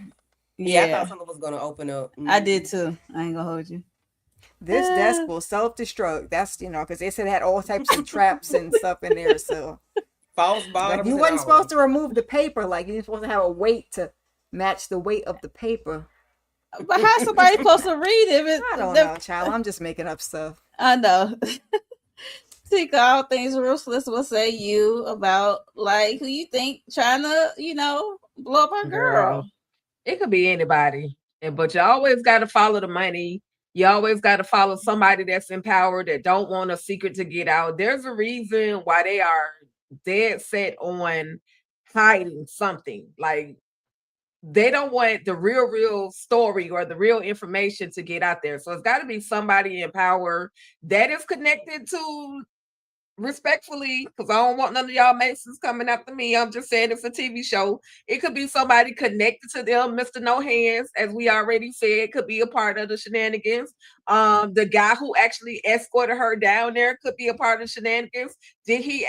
Yeah, I thought something was gonna open up. I did too. I ain't gonna hold you. This desk will self-destruct. That's because they said it had all types of traps and stuff in there. So false bottoms. You wasn't supposed to remove the paper. Like you were supposed to have a weight to match the weight of the paper. But how's somebody supposed to read it? I don't know, child. I'm just making up stuff. I know. Think all things ruthless will say you about who you think trying to, blow up a girl. It could be anybody. But you always got to follow the money. You always got to follow somebody that's in power that don't want a secret to get out. There's a reason why they are dead set on hiding something. Like they don't want the real story or the real information to get out there. So it's got to be somebody in power that is connected to, respectfully, because I don't want none of y'all Masons coming after me. I'm just saying it's a TV show. It could be somebody connected to them. Mr. No Hands, as we already said, could be a part of the shenanigans. The guy who actually escorted her down there could be a part of the shenanigans. Did he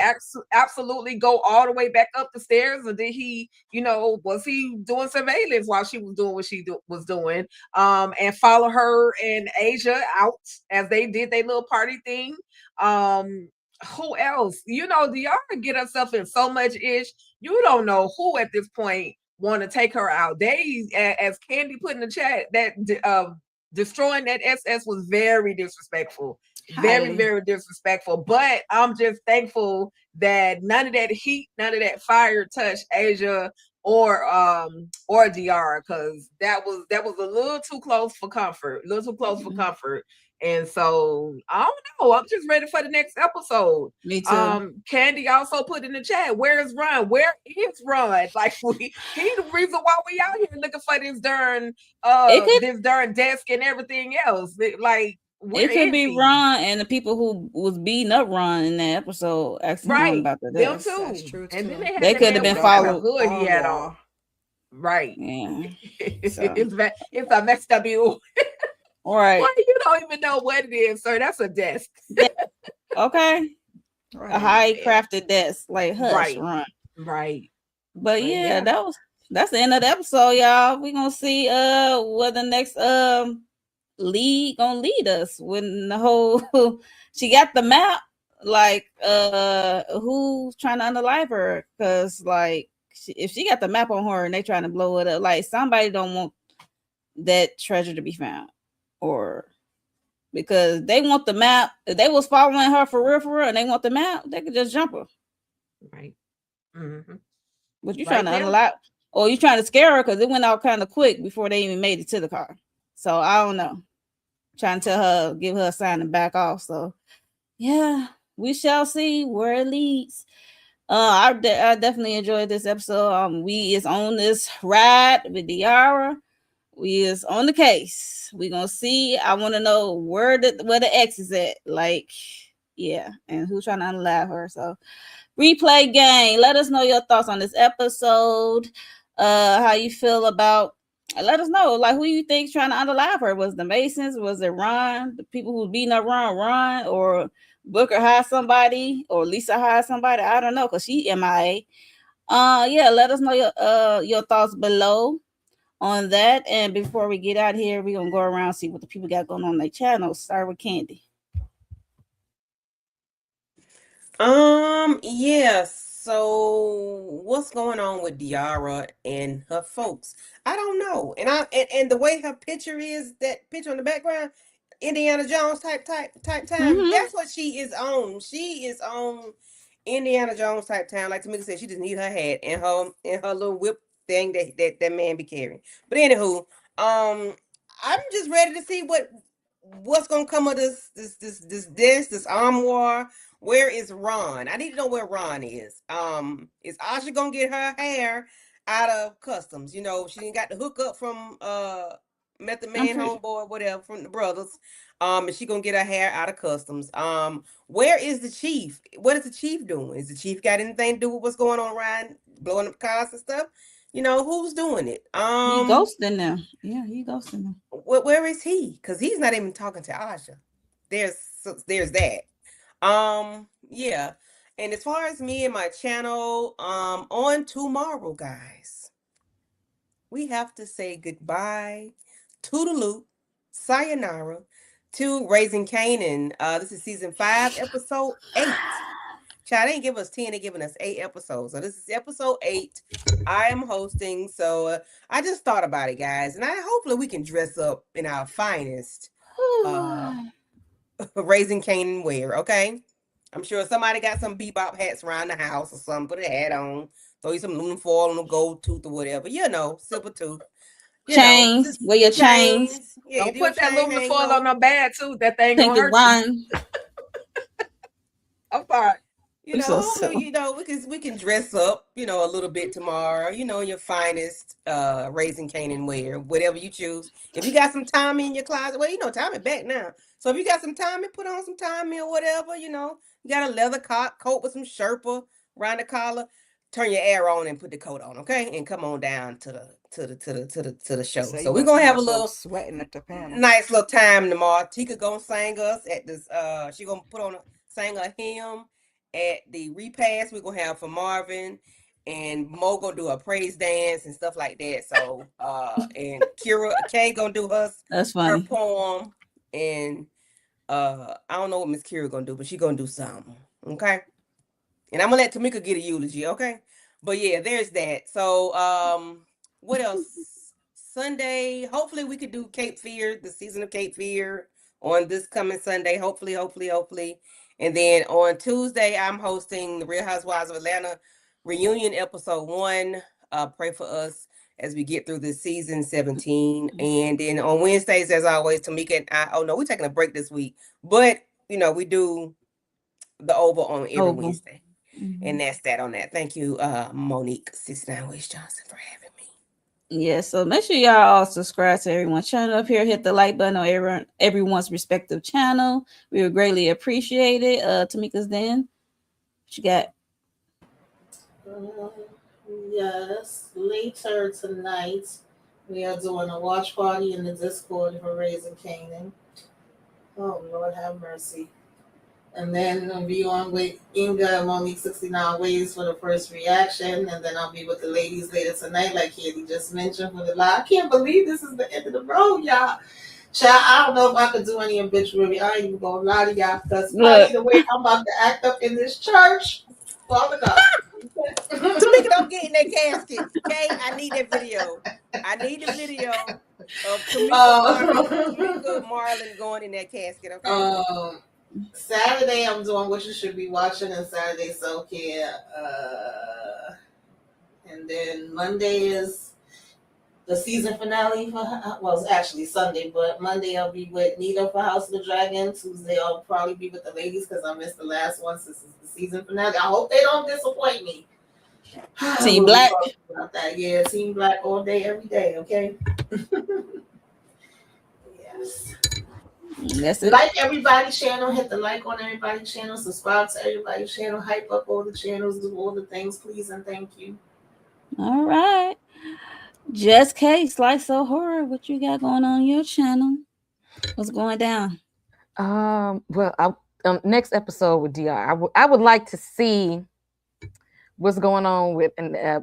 absolutely go all the way back up the stairs, or did he, was he doing surveillance while she was doing what she was doing, and follow her and Asia out as they did their little party thing? Who else? Diarra get herself in so much ish. You don't know who at this point want to take her out. They, as Candy put in the chat, that destroying that SS was very disrespectful. Very, very disrespectful. But I'm just thankful that none of that heat, none of that fire touched Asia or Diarra, because that was a little too close for comfort. And so I don't know. I'm just ready for the next episode. Me too. Candy also put in the chat, where is Ron? Where is Ron? Like he's the reason why we out here looking for this darn desk and everything else. It could be Ron and the people who was beating up Ron in that episode asking about the desk. Them too. That's true too. And then they could have been followed. Good he had on. Right. Yeah. It's a messed up you. Right. Well, you don't even know what it is, sir. That's a desk. Okay. Right. A high crafted desk. Like hush, Run. Right. But yeah, that's the end of the episode, y'all. We're gonna see where the next lead gonna lead us when the whole she got the map, who's trying to unalive her, because if she got the map on her and they trying to blow it up, somebody don't want that treasure to be found. Or because they want the map. If they was following her for real, and they want the map, they could just jump her. Right. Mm-hmm. But you trying to unlock, or you trying to scare her because it went out kind of quick before they even made it to the car. So I don't know. Trying to tell her, give her a sign and back off. So yeah, we shall see where it leads. I definitely enjoyed this episode. We is on this ride with Diarra. We is on the case. We gonna see. I want to know where the X is at. And who's trying to unalive her. So, replay gang. Let us know your thoughts on this episode. How you feel about? Let us know. Who you think's trying to unalive her? Was the Masons? Was it Ron? The people who beating up Ron, or Booker hired somebody, or Lisa hired somebody? I don't know, because she MIA. Yeah, let us know your thoughts below on that. And before we get out here, we're gonna go around and see what the people got going on their channels. Start with Candy. Yeah. So what's going on with Diarra and her folks? I don't know. And the way her picture is, that picture in the background, Indiana Jones type time. Mm-hmm. That's what she is on. She is on Indiana Jones type time. Like Tamika said, she just need her hat and her little whip thing that man be carrying. But anywho, I'm just ready to see what's gonna come of this arm war. Where is Ron? I need to know where Ron is Asha gonna get her hair out of customs? You know, she didn't got the hookup from Method I'm Man pretty. homeboy, whatever, from the brothers. And she gonna get her hair out of customs. Where is the chief? What is the chief doing? Is the chief got anything to do with what's going on around blowing up cars and stuff? You know, who's doing it? He ghosting them. Yeah, he ghosting them. Where is he? Because he's not even talking to Asha. There's that. Yeah. And as far as me and my channel, on tomorrow, guys, we have to say goodbye, toodaloo, sayonara to Raising Canaan. This is season 5, episode 8. Child, they ain't give us 10, they giving us 8 episodes. So this is episode 8. I am hosting. So I just thought about it, guys. And hopefully we can dress up in our finest Raising Canaan wear, okay? I'm sure somebody got some bebop hats around the house or something. Put a hat on. Throw you some aluminum foil on a gold tooth or whatever. You know, silver tooth. You know, Chains. just Wear your chains. chains. Yeah, you Don't do your put that chain aluminum hanging foil on on. her bag too. That thing Pink gonna is hurt you. wine. I'm sorry. You I'm know, so hopefully, silly. we can dress up, a little bit tomorrow, in your finest Raising Canaan wear, whatever you choose. If you got some Tommy in your closet, well, Tommy back now. So if you got some Tommy, put on some Tommy or whatever, you got a leather coat with some Sherpa around the collar, turn your air on and put the coat on, okay? And come on down to the show. So So you we're gonna gonna see have a us both little sweating at the panel. nice little time tomorrow. Tika gonna sing us at this. She gonna sing a hymn at the repast. We're gonna have for Marvin, and Mo gonna do a praise dance and stuff like that. So and Kira Kay gonna do That's her funny. poem, and I don't know what Miss Kira gonna do, but she gonna do something. Okay. And I'm gonna let Tamika get a eulogy, okay? But yeah, there's that. So what else? Sunday, hopefully we could do Cape Fear, the season of Cape Fear on this coming Sunday. Hopefully. And then on Tuesday, I'm hosting the Real Housewives of Atlanta reunion episode 1. Pray for us as we get through this season 17. And then on Wednesdays, as always, Tamika and I, oh no, we're taking a break this week. But we do the Oval on every Oval. Wednesday. Mm-hmm. And that's that on that. Thank you, Monique 69 West Johnson, for having me. Yeah, so make sure y'all all subscribe to everyone's channel up here. Hit the like button on everyone's respective channel. We would greatly appreciate it. Tamika's then. What you got? Yes, later tonight we are doing a watch party in the Discord for Raising Canaan. Oh Lord have mercy. And then I'll be on with Inga and Monique 69 Ways for the first reaction. And then I'll be with the ladies later tonight, like Katie just mentioned, for the live. I can't believe this is the end of the road, y'all. Child, I don't know if I could do any obituary. I ain't even gonna lie to y'all, because probably the way I'm about to act up in this church, Father God. Tamika, don't get in that casket. Okay, I need that video. I need the video of Tamika Marlin going in that casket. Okay. Saturday I'm doing what you should be watching, and Saturday self care. And then Monday is the season finale well, it's actually Sunday, but Monday I'll be with Nita for House of the Dragon. Tuesday I'll probably be with the ladies because I missed the last one since it's the season finale. I hope they don't disappoint me. Team Black. About that. Yeah, Team Black all day, every day. Okay. Yes. That's it. Like everybody's channel, hit the like on everybody's channel, subscribe to everybody's channel, hype up all the channels, do all the things, please and thank you. All right. Just Case, Slice of Horror. What you got going on your channel? What's going down? Well, next episode with DR, I would like to see what's going on with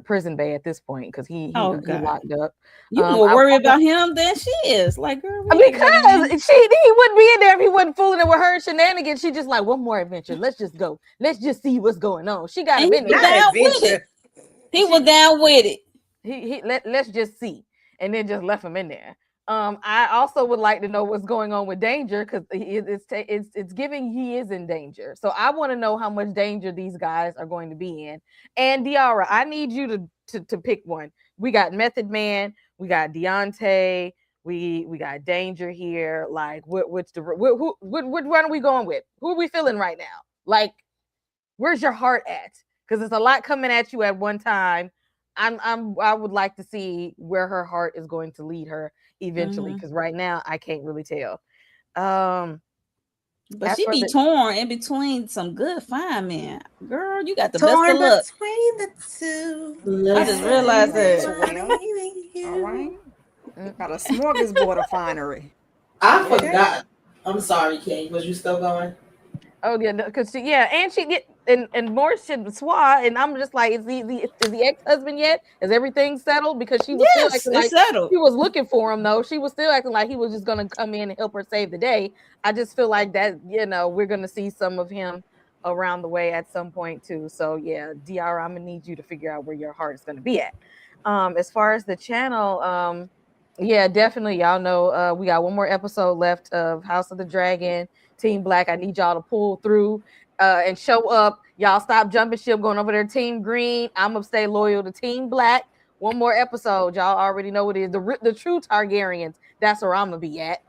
Prison Bay at this point because he locked up. You more worried about him than she is. Like, girl, because he wouldn't be in there if he wasn't fooling it with her shenanigans. She just like, one more adventure. Let's just go. Let's just see what's going on. She got him in there. Down with it. He was down with it. Let's just see, and then just left him in there. I also would like to know what's going on with Danger because it's giving he is in danger. So I want to know how much danger these guys are going to be in. And Diarra, I need you to pick one. We got Method Man, we got Deontay, we got Danger here. Like, what one are we going with? Who are we feeling right now? Like, where's your heart at? Because there's a lot coming at you at one time. I would like to see where her heart is going to lead her eventually, because right now I can't really tell. But she be torn in between some good fine men. Girl, you got the best of luck. Between the two. I just realized that. All right. Got a smorgasbord of finery. I forgot. I'm sorry, Kate. Was you still going? Oh yeah, because and she get and more shit Swa, and I'm just like, is the ex-husband yet? Is everything settled? Because she was still acting like settled. She was looking for him though. She was still acting like he was just gonna come in and help her save the day. I just feel like that, we're gonna see some of him around the way at some point too. So yeah, Diarra, I'm gonna need you to figure out where your heart is gonna be at. As far as the channel, yeah, definitely, y'all know we got one more episode left of House of the Dragon. Team Black, I need y'all to pull through and show up. Y'all stop jumping ship, going over there. Team Green, I'm gonna stay loyal to Team Black. One more episode, y'all already know what it is. The true Targaryens. That's where I'm gonna be at.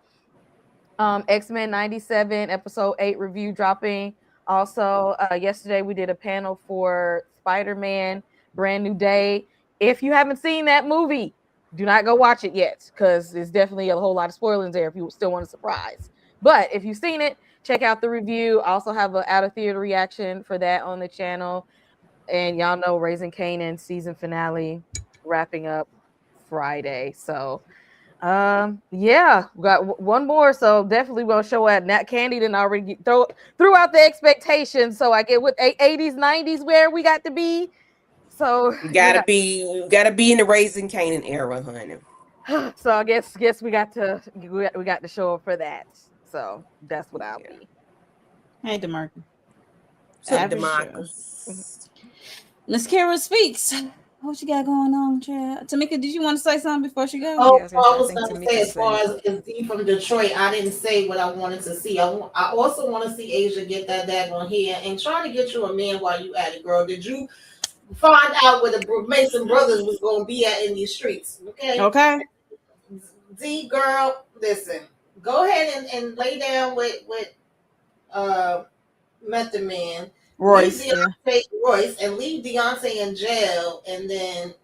X-Men 97 episode 8 review dropping. Also, yesterday we did a panel for Spider-Man Brand New Day. If you haven't seen that movie, do not go watch it yet, because there's definitely a whole lot of spoilers there if you still want a surprise. But if you've seen it, check out the review. I also have an out of theater reaction for that on the channel. And y'all know Raising Kanan season finale wrapping up Friday. So yeah, we got one more. So definitely gonna show at Nat Candy didn't already threw out the expectations. So I get what 80s, 90s where we got to be. So you gotta be in the Raising Kanan era, honey. So I guess we got to show up for that. So that's what I'll be. Hey, DeMarcus. DeMarcus. Miss Kara speaks. What you got going on, Chad? Tamika, did you want to say something before she goes? Oh, I was going to say, as far as D from Detroit, I didn't say what I wanted to see. I also want to see Asia get that daggone here and trying to get you a man while you at it, girl. Did you find out where the Mason brothers was going to be at in these streets? Okay. D, girl, listen. Go ahead and lay down with Method Man, Royce, Royce, and leave Deontay in jail, and then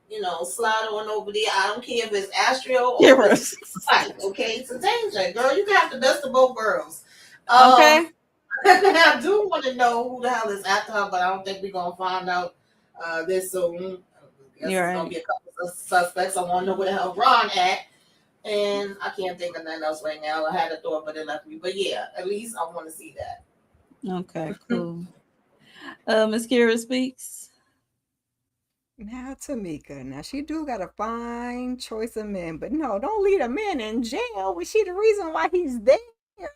slide on over there. I don't care if it's Astro or Fight. Okay, it's a danger, girl. You can have the best of both worlds. Okay. I do want to know who the hell is after her, but I don't think we're gonna find out this soon. There's gonna be a couple of suspects. I want to know where the hell Ron at. And I can't think of nothing else right now. I had a thought, but it left me. But yeah, at least I want to see that. Okay, cool. Miss Kira speaks. Now, Tamika. Now, she do got a fine choice of men, but no, don't leave a man in jail. Was she the reason why he's there?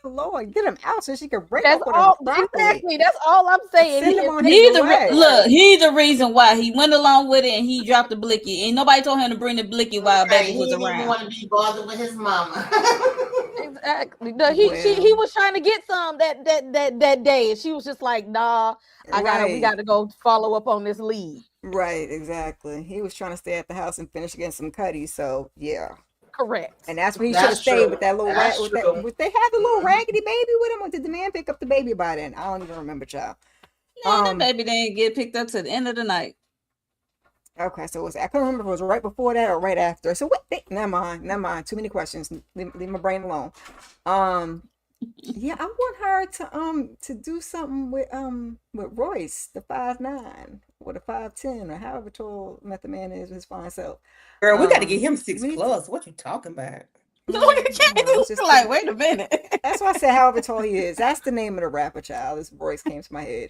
Lord, get him out so she can break up with him properly. Exactly. That's all I'm saying. He's the reason why he went along with it and he dropped the blicky. And nobody told him to bring the blicky while baby was around. He didn't want to be bothered with his mama. Exactly. No, he was trying to get some that day, and she was just like, "Nah, we gotta go follow up on this lead." Right. Exactly. He was trying to stay at the house and finish getting some cutties. So yeah. Correct. And that's when he should have stayed with that little they had the little raggedy baby with him, or did the man pick up the baby by then? I don't even remember, child. No, that baby didn't get picked up to the end of the night. Okay, so I couldn't remember if it was right before that or right after. So never mind. Too many questions. Leave my brain alone. Yeah, I want her to do something with Royce, the 5'9" or the 5'10", or however tall Method Man is with his fine self. Girl, we got to get him 6+. What you talking about? Like, wait a minute. That's why I said however tall he is. That's the name of the rapper, child. This Royce came to my head.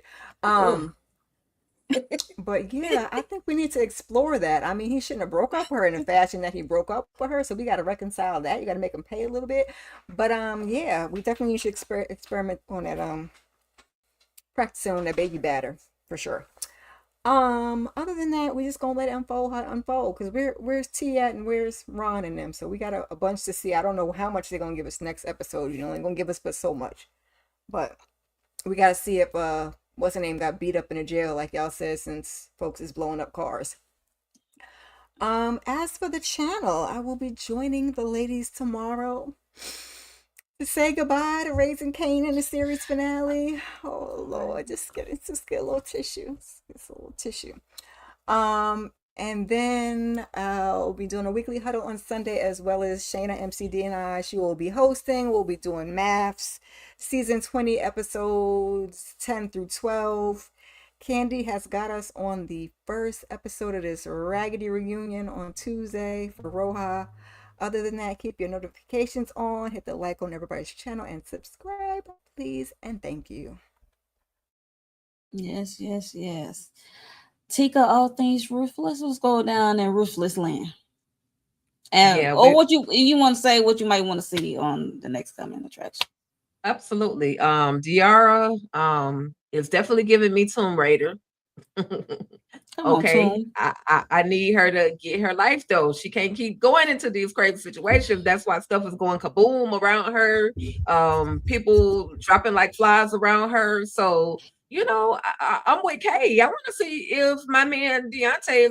But yeah, I think we need to explore that. I mean, he shouldn't have broke up with her in the fashion that he broke up with her, so we got to reconcile that. You got to make him pay a little bit. But yeah, we definitely should experiment on that practicing on that baby batter for sure. Other than that, we just gonna let it unfold how it unfold because where's T at and where's Ron and them? So we got a bunch to see. I don't know how much they're gonna give us next episode. You know, they're gonna give us but so much. But we gotta see if what's her name got beat up in a jail, like y'all said, since folks is blowing up cars. As for the channel, I will be joining the ladies tomorrow to say goodbye to Raising Cain in the series finale. Oh Lord, just get a little tissue. Just a little tissue. And then I'll be doing a weekly huddle on Sunday as well as Shayna MCD and I. She will be hosting. We'll be doing maths, season 20 episodes 10 through 12. Candy has got us on the first episode of this Raggedy reunion on Tuesday for Roja. Other than that, keep your notifications on, hit the like on everybody's channel, and subscribe, please, and thank you. Yes, yes, yes. Tika, all things ruthless. Let's go down in ruthless land. And what you want to say? What you might want to see on the next coming attraction? Absolutely. Diarra is definitely giving me Tomb Raider. Okay, I need her to get her life though. She can't keep going into these crazy situations. That's why stuff is going kaboom around her. People dropping like flies around her. So you know, I'm with Kay. I want to see if my man Deontay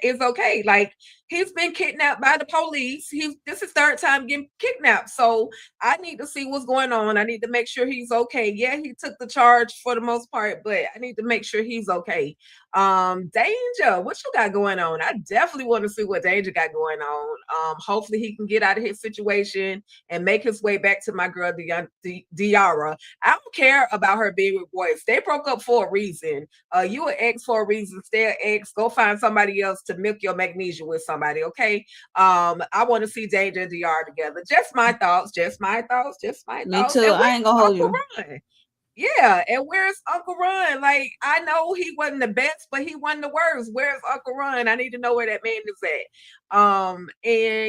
is okay. Like he's been kidnapped by the police. This is third time getting kidnapped. So I need to see what's going on. I need to make sure he's okay. Yeah, he took the charge for the most part, but I need to make sure he's okay. Danger, what you got going on? I definitely want to see what Danger got going on. Hopefully he can get out of his situation and make his way back to my girl Diarra. I don't care about her being with boys. They broke up for a reason. You an ex for a reason. Stay an ex. Go find somebody else to milk your magnesia with somebody. Okay. I want to see Danger and Diarra together. Just my thoughts. Me too. I ain't gonna hold you. Yeah, and where's Uncle Ron? Like, I know he wasn't the best, but he wasn't the worst. Where's Uncle Ron? I need to know where that man is at. And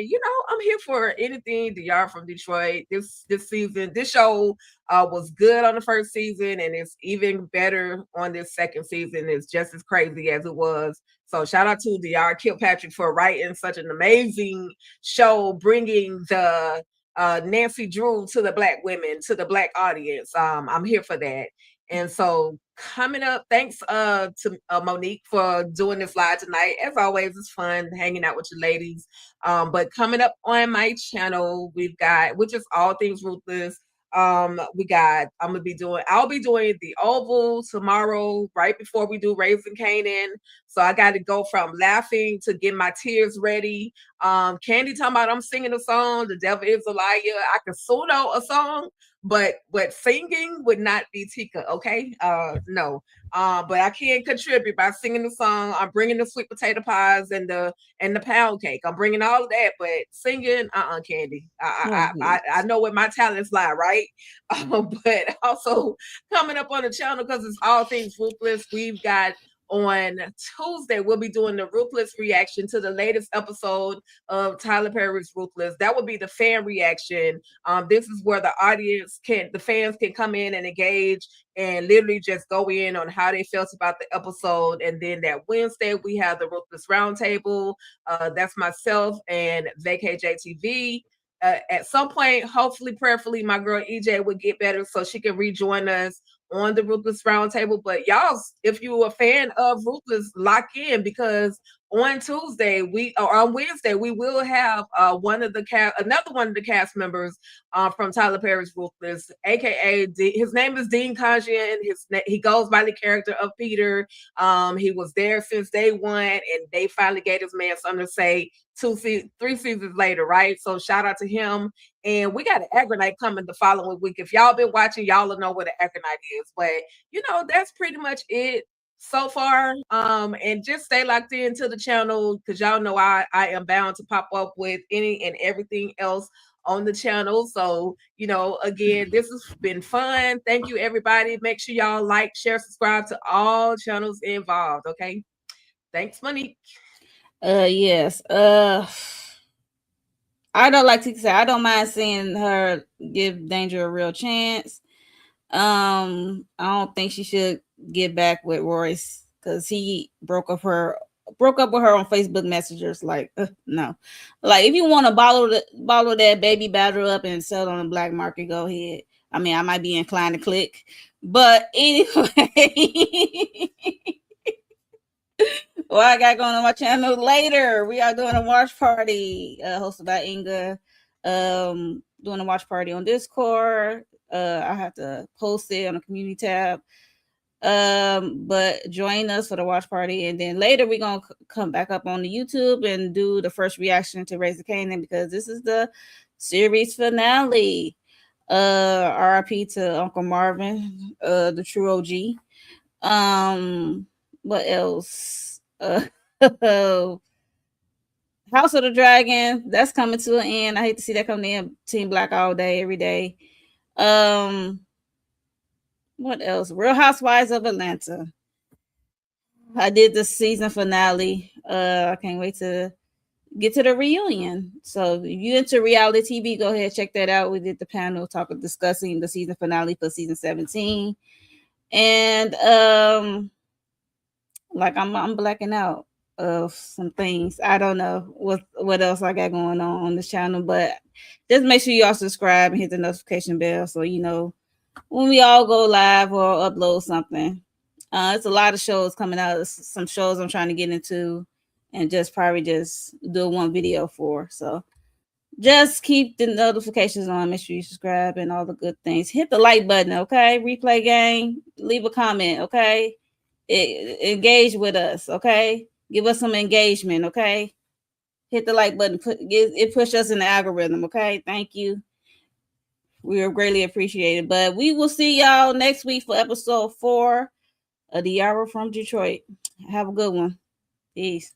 you know, I'm here for anything Diarra from Detroit. This season, this show was good on the first season, and it's even better on this second season. It's just as crazy as it was. So shout out to Diarra Kilpatrick for writing such an amazing show, bringing the Nancy Drew to the Black women, to the Black audience. I'm here for that. And so coming up, thanks to Monique for doing this live tonight. As always, it's fun hanging out with you ladies. But coming up on my channel, we've got, which is All Things Ruthless. I'll be doing the Oval tomorrow, right before we do Raising Canaan. So I got to go from laughing to get my tears ready. Candy talking about I'm singing a song, The Devil Is a Liar. I can solo a song, but singing would not be Tika, okay? No. But I can contribute by singing the song. I'm bringing the sweet potato pies and the pound cake. I'm bringing all of that, but singing, Candy. I know where my talents lie, right? But also coming up on the channel because it's All Things Ruthless. We've got on Tuesday, we'll be doing the Ruthless reaction to the latest episode of Tyler Perry's Ruthless. That would be the fan reaction. This is where the fans can come in and engage and literally just go in on how they felt about the episode. And then that Wednesday, we have the Ruthless Roundtable. That's myself and Vacay JTV. At some point, hopefully, prayerfully, my girl EJ would get better so she can rejoin us on the Ruthless Roundtable. But y'all, if you're a fan of Ruthless, lock in because on Wednesday we will have another one of the cast members from Tyler Perry's Ruthless, aka his name is Dean Conjian. He goes by the character of Peter. He was there since day one, and they finally gave this man something to say 3 seasons later, right? So shout out to him. And we got an Agronite coming the following week. If y'all been watching, y'all will know what an Agronite is. But you know, that's pretty much it so far. And just stay locked into the channel because y'all know I am bound to pop up with any and everything else on the channel. So, you know, again, this has been fun. Thank you, everybody. Make sure y'all like, share, subscribe to all channels involved. Okay. Thanks, Monique. Yes. I don't like to say I don't mind seeing her give Danger a real chance. I don't think she should get back with Royce because he broke up with her on Facebook messengers. Like, no. Like, if you want to bottle that baby batter up and sell it on the black market, go ahead. I mean, I might be inclined to click, but anyway. What I got going on my channel later, we are doing a watch party hosted by Inga. Doing a watch party on Discord. I have to post it on the community tab. But join us for the watch party, and then later we're gonna come back up on the YouTube and do the first reaction to Raise the Canaan, because this is the series finale. RIP to Uncle Marvin, the true OG. What else? House of the Dragon, that's coming to an end. I hate to see that come to end. Team Black all day, every day. What else? Real Housewives of Atlanta. I did the season finale. I can't wait to get to the reunion. So if you into reality TV, go ahead, check that out. We did the panel discussing the season finale for season 17. And like I'm blacking out of some things. I don't know what else I got going on this channel, but just make sure y'all subscribe and hit the notification bell so you know when we all go live or upload something. It's a lot of shows coming out. There's some shows I'm trying to get into and probably just do one video for. So just keep the notifications on. Make sure you subscribe and all the good things. Hit the like button, okay? Replay gang. Leave a comment, okay? Engage with us, okay? Give us some engagement, okay? Hit the like button. It push us in the algorithm, okay? Thank you. We are greatly appreciated. But we will see y'all next week for episode 4 of Diarra from Detroit. Have a good one. Peace.